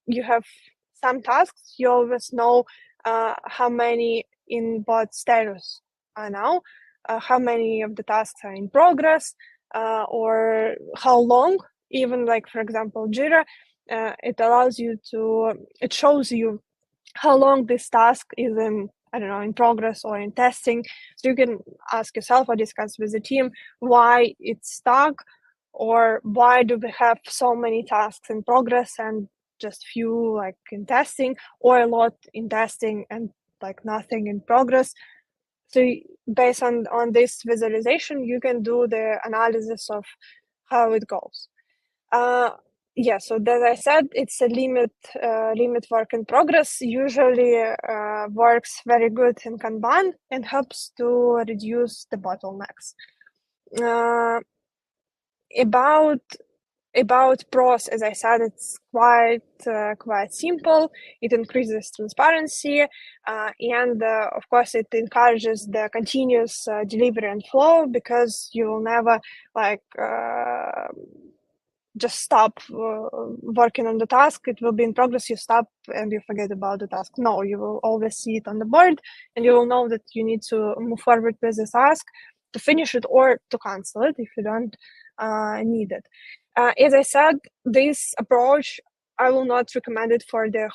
you have some tasks, you always know how many in what status are now, how many of the tasks are in progress, or how long. Even like for example Jira, it shows you how long this task is in progress or in testing. So you can ask yourself or discuss with the team why it's stuck, or why do we have so many tasks in progress and just few like in testing, or a lot in testing and like nothing in progress. So based on this visualization, you can do the analysis of how it goes. So as I said, it's a limit work in progress. Usually works very good in Kanban and helps to reduce the bottlenecks. About pros, as I said, it's quite simple. It increases transparency, and of course, it encourages the continuous delivery and flow, because you will never just stop working on the task. It will be in progress. You stop and you forget about the task. No, you will always see it on the board, and you will know that you need to move forward with the task, to finish it or to cancel it if you don't need it. As I said, this approach I will not recommend it for the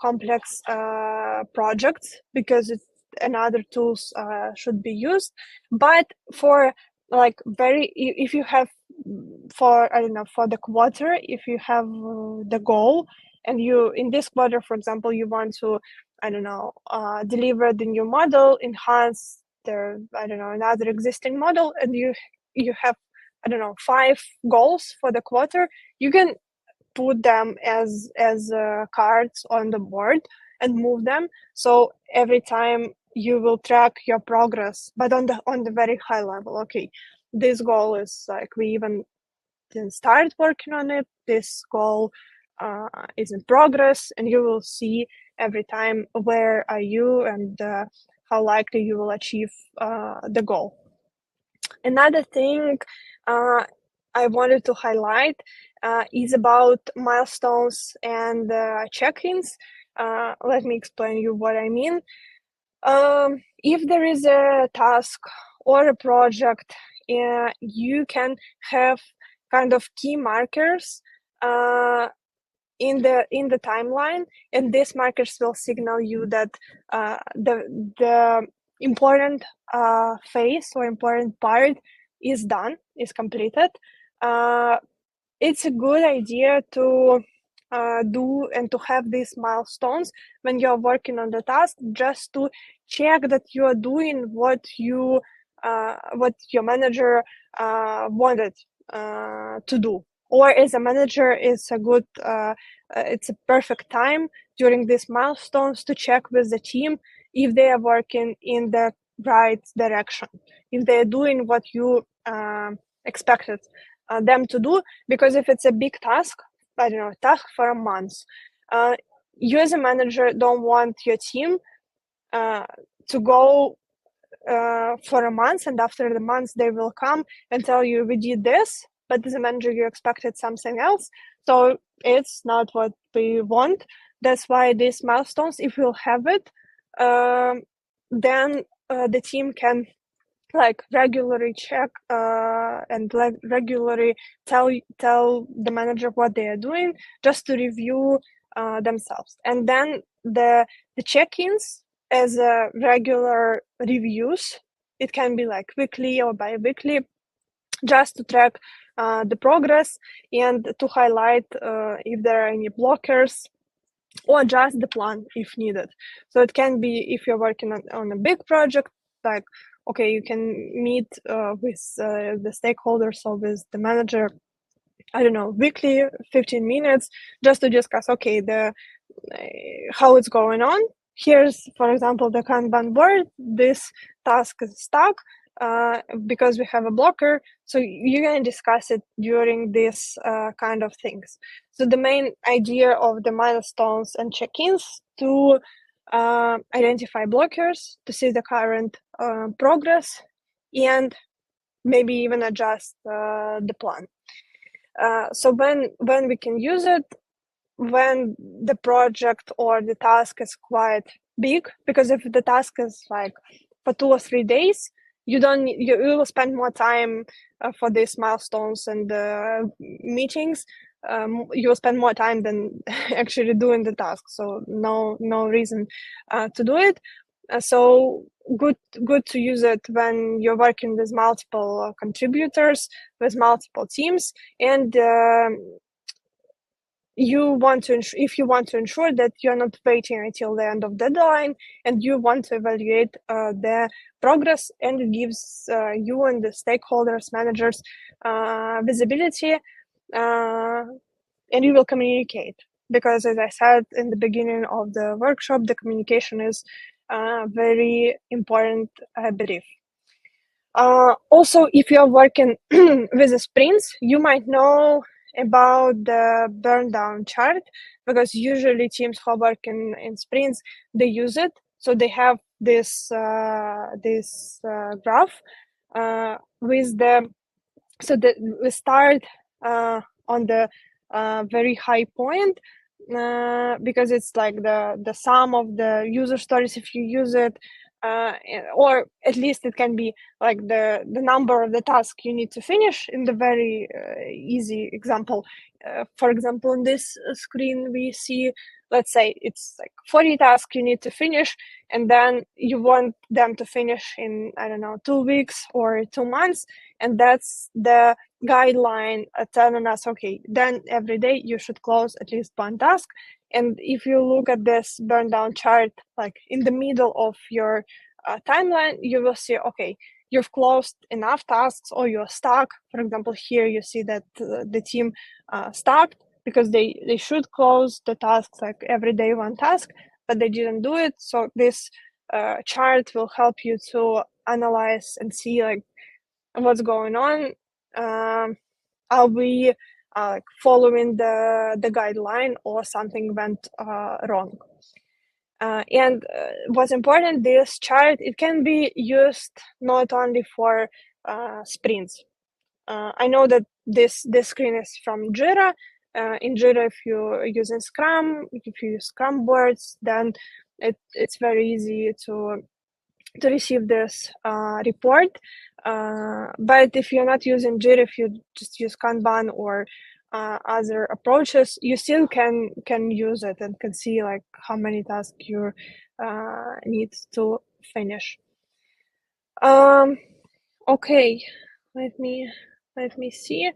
complex projects, because another tools should be used. But for like if you have for, I don't know, for the quarter, if you have the goal, and you in this quarter, for example, you want to, I don't know, deliver the new model, enhance the, I don't know, another existing model, and you have, I don't know, 5 goals for the quarter, you can put them as cards on the board and move them. So every time you will track your progress, but on the very high level. Okay, this goal is like, we even didn't start working on it. This goal is in progress, and you will see every time where are you, and how likely you will achieve the goal. Another thing I wanted to highlight is about milestones and check-ins. Let me explain you what I mean. If there is a task or a project, you can have kind of key markers in the timeline, and these markers will signal you that the important phase or important part is done, is completed. It's a good idea to do and to have these milestones when you're working on the task, just to check that you are doing what your manager wanted to do. Or as a manager, it's a perfect time during these milestones to check with the team if they are working in the right direction, if they are doing what you expected them to do. Because if it's a big task, I don't know, task for a month, you as a manager don't want your team to go for a month, and after the month they will come and tell you, we did this, but as a manager you expected something else. So it's not what we want. That's why these milestones, if we'll have it, then the team can like regularly check and like regularly tell the manager what they are doing, just to review themselves. And then the check-ins as regular reviews, it can be like weekly or bi-weekly, just to track the progress and to highlight if there are any blockers, or just the plan if needed. So it can be, if you're working on a big project, like, okay, you can meet with the stakeholders or with the manager, I don't know, weekly, 15 minutes, just to discuss, okay, how it's going on. Here's, for example, the Kanban board. This task is stuck because we have a blocker. So you can discuss it during this kind of things. So the main idea of the milestones and check-ins to identify blockers, to see the current progress, and maybe even adjust the plan. So when we can use it, when the project or the task is quite big, because if the task is like for 2 or 3 days, you will spend more time for these milestones and meetings. You will spend more time than actually doing the task. So no reason to do it. So good to use it when you're working with multiple contributors, with multiple teams, and if you want to ensure that you're not waiting until the end of the deadline, and you want to evaluate the progress, and it gives you and the stakeholders, managers, visibility, and you will communicate. Because as I said in the beginning of the workshop, the communication is very important, I believe. Also, if you're working with the sprints, you might know about the burn down chart, because usually teams who are working in sprints, they use it. So they have this graph with we start on the very high point, because it's like the sum of the user stories if you use it, or at least it can be like the number of the task you need to finish. In the very easy example, for example, on this screen we see, let's say it's like 40 tasks you need to finish, and then you want them to finish in, I don't know, 2 weeks or 2 months, and that's the guideline telling us, okay, then every day you should close at least one task. And if you look at this burn down chart, like in the middle of your timeline, you will see, okay, you've closed enough tasks or you're stuck. For example, here you see that the team stuck because they should close the tasks like every day one task, but they didn't do it. So this chart will help you to analyze and see like what's going on. Are we like following the guideline, or something went wrong? And what's important, this chart, it can be used not only for sprints. I know that this screen is from Jira. In Jira, if you're using Scrum, if you use Scrum boards, then it's very easy to receive this report. But if you're not using Jira, if you just use Kanban or other approaches, you still can use it and can see like how many tasks you need to finish. Okay, let me see.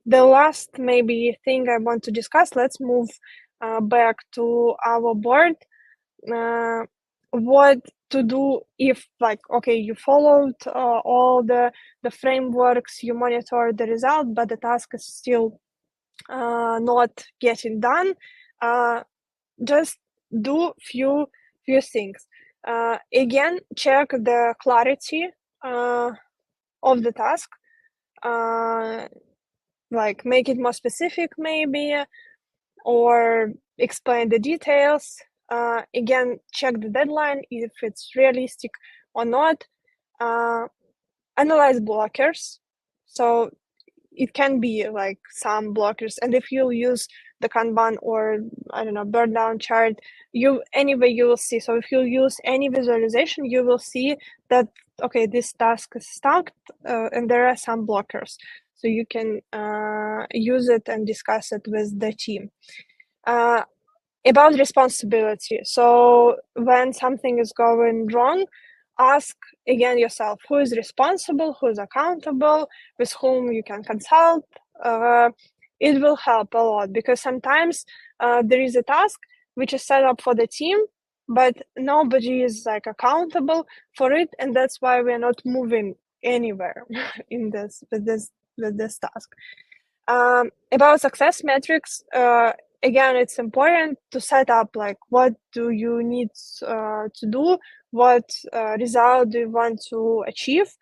The last maybe thing I want to discuss. Let's move back to our board. What to do if, like, okay, you followed all the frameworks, you monitor the result, but the task is still not getting done. Just do few things. Again, check the clarity of the task. Like make it more specific maybe, or explain the details. Again, check the deadline if it's realistic or not. Analyze blockers. So it can be like some blockers, and if you use the Kanban or, I don't know, burn down chart, you will see. So if you use any visualization, you will see that, okay, this task is stuck and there are some blockers. So you can use it and discuss it with the team. About responsibility. So when something is going wrong, ask again yourself, who is responsible, who is accountable, with whom you can consult. It will help a lot, because sometimes there is a task which is set up for the team, but nobody is like accountable for it, and that's why we're not moving anywhere in with this task. About success metrics, again, it's important to set up like what do you need to do, what result do you want to achieve.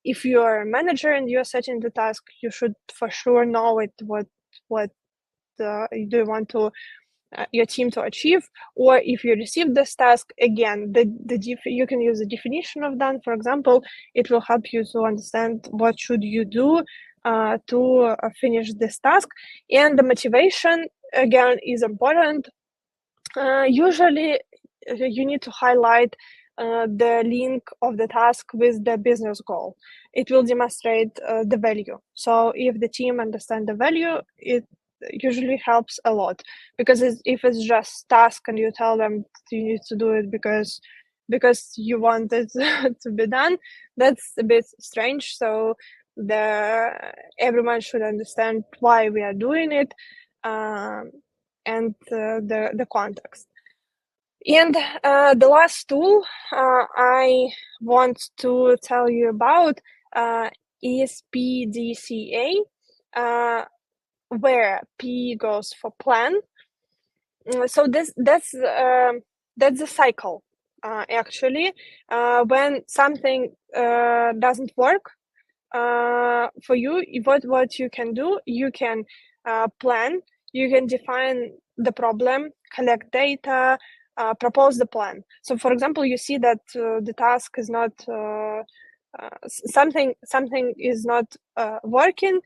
If you are a manager and you're setting the task, you should for sure know it, what do you want to your team to achieve. Or if you receive this task, again, you can use the definition of done. For example, it will help you to understand what should you do to finish this task. And the motivation, again, is important. Usually you need to highlight the link of the task with the business goal. It will demonstrate the value. So if the team understands the value, it usually helps a lot. Because if it's just task and you tell them you need to do it because you want it to be done, that's a bit strange. So everyone should understand why we are doing it, and the context. And the last tool I want to tell you about is PDCA, where P goes for plan. So that's the cycle. Actually, when something doesn't work for you, what you can do, you can plan, you can define the problem, collect data, propose the plan. So for example, you see that the task is not something is not working,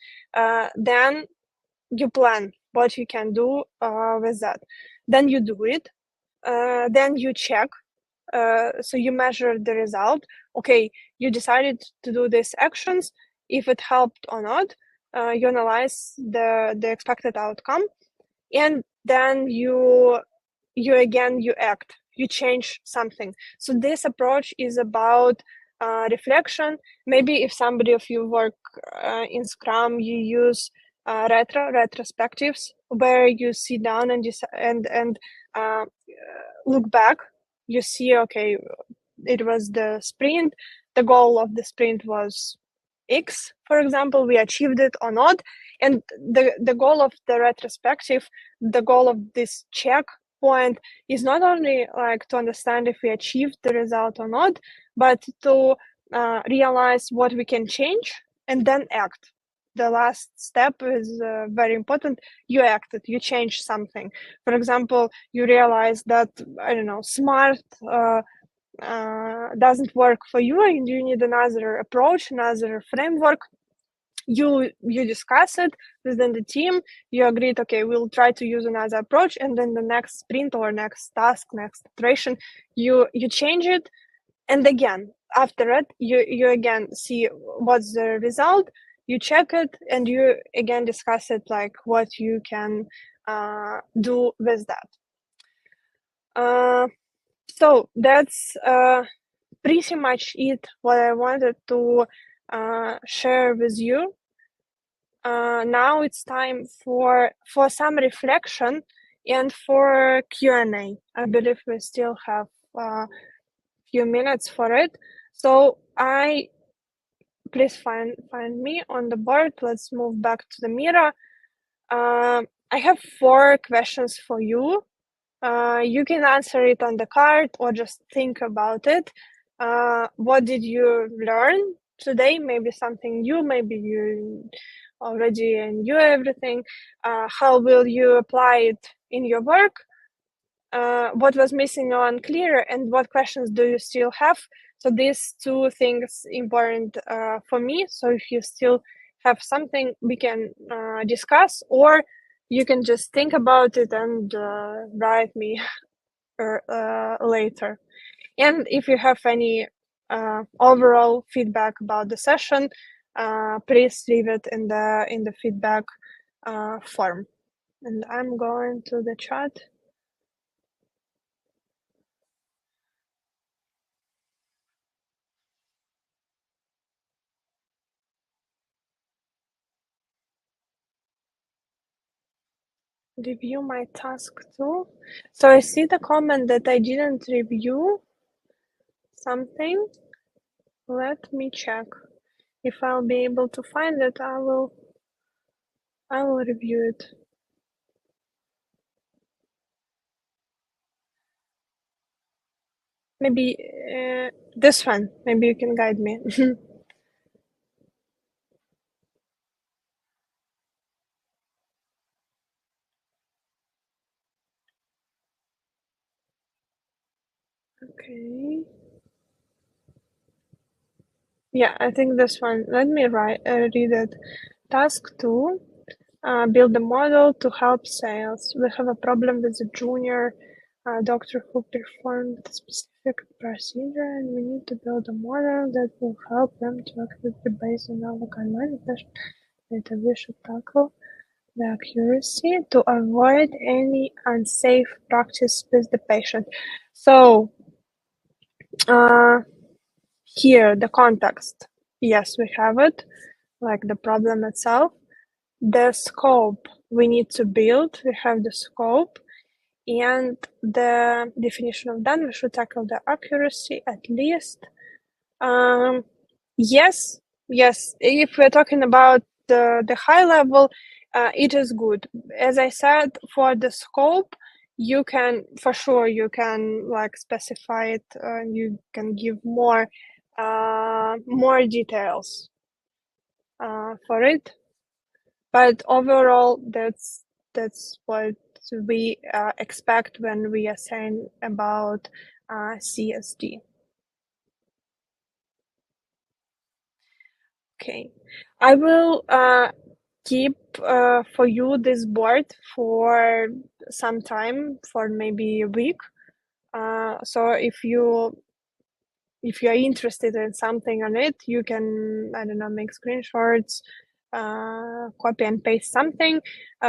then you plan what you can do with that. Then you do it, then you check so you measure the result. Okay, you decided to do these actions. If it helped or not, you analyze the expected outcome, and then you act. You change something. So this approach is about reflection. Maybe if somebody of you work in Scrum, you use retrospectives, where you sit down and look back. You see, okay, it was the sprint. The goal of the sprint was X, for example. We achieved it or not. And the goal of the retrospective, the goal of this checkpoint is not only like to understand if we achieved the result or not, but to realize what we can change and then act. The last step is very important. You acted, you changed something. For example, you realize that, I don't know, smart doesn't work for you and you need another approach, another framework. You discuss it within the team. You agreed, okay, we'll try to use another approach, and then the next sprint or next task, next iteration, you change it. And again, after it, you again see what's the result, you check it, and you again discuss it, like what you can do with that. So that's pretty much it, what I wanted to share with you. Now it's time for some reflection and for Q&A. I believe we still have a few minutes for it. So please find me on the board. Let's move back to the mirror. I have 4 questions for you. You can answer it on the card or just think about it. What did you learn today? Maybe something new, maybe you already knew everything. How will you apply it in your work? What was missing or unclear, and what questions do you still have? So these 2 things important for me. So if you still have something, we can discuss, or you can just think about it and write me later. And if you have any overall feedback about the session, please leave it in the feedback form. And I'm going to the chat. Review my task too. So I see the comment that I didn't review something. Let me check. If I'll be able to find it, I will review it. Maybe this one. Maybe you can guide me. Okay. Yeah, I think this one. Let me read it. Task 2. Build a model to help sales. We have a problem with a junior doctor who performed a specific procedure, and we need to build a model that will help them to accurately based on our guidelines that we should tackle the accuracy to avoid any unsafe practice with the patient. So here the context. Yes, we have it, like the problem itself. The scope we need to build, we have the scope, and the definition of done, we should tackle the accuracy at least. Yes, if we're talking about the high level, it is good. As I said, for the scope, you can, for sure, you can like specify it, you can give more details for it. But overall, that's what we expect when we are saying about CSD. Okay, I will keep for you this board for some time, for maybe a week. So if you are interested in something on it, you can, I don't know, make screenshots, copy and paste something.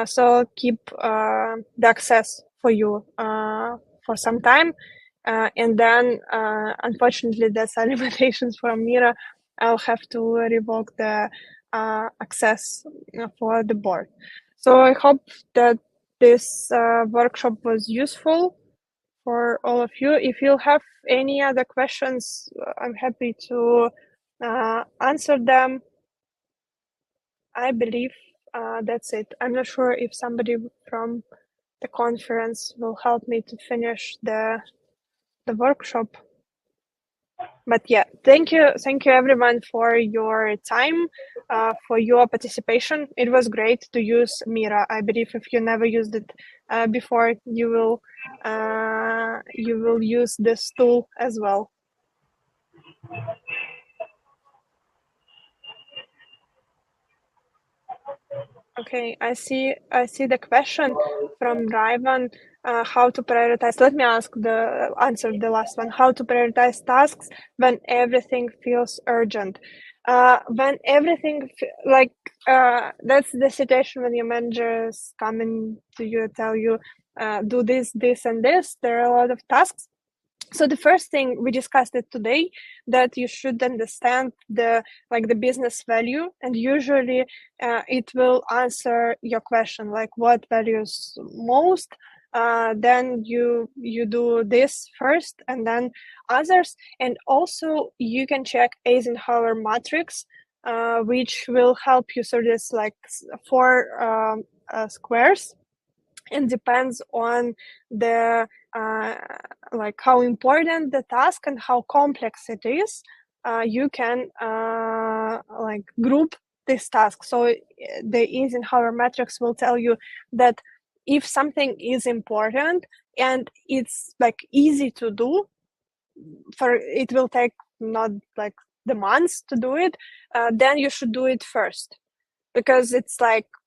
So keep the access for you for some time. And then, unfortunately, there's are limitations from Mira. I'll have to revoke the access for the board. So I hope that this workshop was useful for all of you. If you have any other questions, I'm happy to answer them. I believe that's it. I'm not sure if somebody from the conference will help me to finish the workshop. But yeah, thank you everyone for your time, for your participation. It was great to use Mira. I believe if you never used it before, you will use this tool as well. Okay, I see the question from Raivan. How to prioritize? Let me answer the last one. How to prioritize tasks when everything feels urgent? When everything that's the situation when your managers come in to you, tell you, do this, and this. There are a lot of tasks. So the first thing we discussed it today, that you should understand the business value, and usually it will answer your question, like what values most. Then you do this first, and then others. And also you can check Eisenhower matrix, which will help you. So there's like 4 squares, and depends on the how important the task and how complex it is, you can group this task. So the Eisenhower matrix will tell you that if something is important and it's easy to do, it will take not the months to do it, then you should do it first, because it's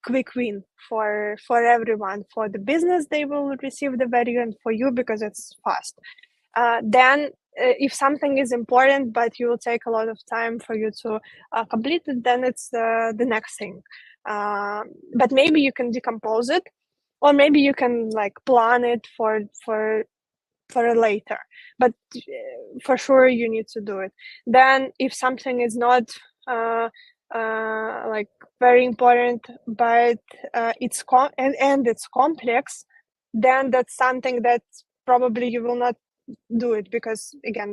quick win for everyone. For the business, they will receive the value, and for you, because it's fast. Then if something is important but you will take a lot of time for you to complete it, then it's the next thing. But maybe you can decompose it, or maybe you can plan it for later, but for sure you need to do it. Then if something is not very important, but it's it's complex, then that's something that probably you will not do it, because again,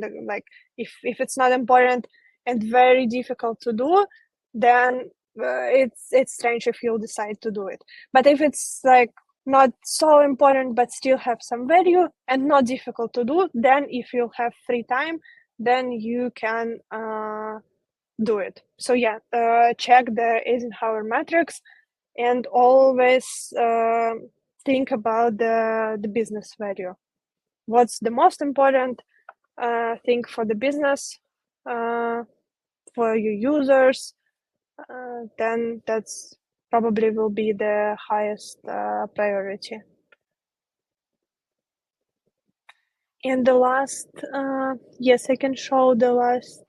if it's not important and very difficult to do, then it's strange if you'll decide to do it. But if it's not so important but still have some value and not difficult to do, then if you have free time, then you can do it. So yeah, check the Eisenhower matrix, and always think about the business value. What's the most important thing for the business, for your users? Then that's probably will be the highest priority. And the last, yes, I can show the last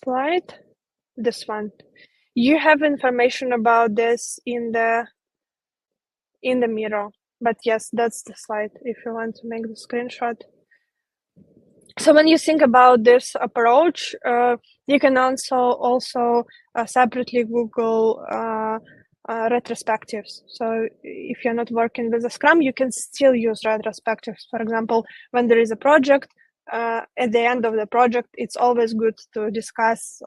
slide. This one. You have information about this in the Miro, but yes, that's the slide if you want to make the screenshot. So when you think about this approach, you can also separately Google retrospectives. So if you're not working with a Scrum, you can still use retrospectives. For example, when there is a project, at the end of the project, it's always good to discuss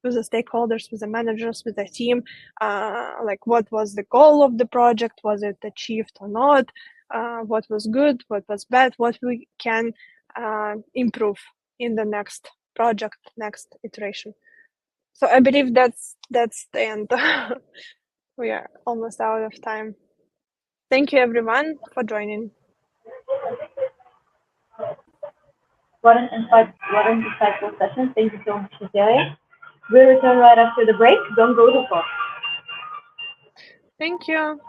with the stakeholders, with the managers, with the team, what was the goal of the project, was it achieved or not, what was good, what was bad, what we can improve in the next project, next iteration. So I believe that's the end. We are almost out of time. Thank you everyone for joining. What an insightful session. Thank you so much, Natalia. We'll return right after the break. Don't go too far. Thank you.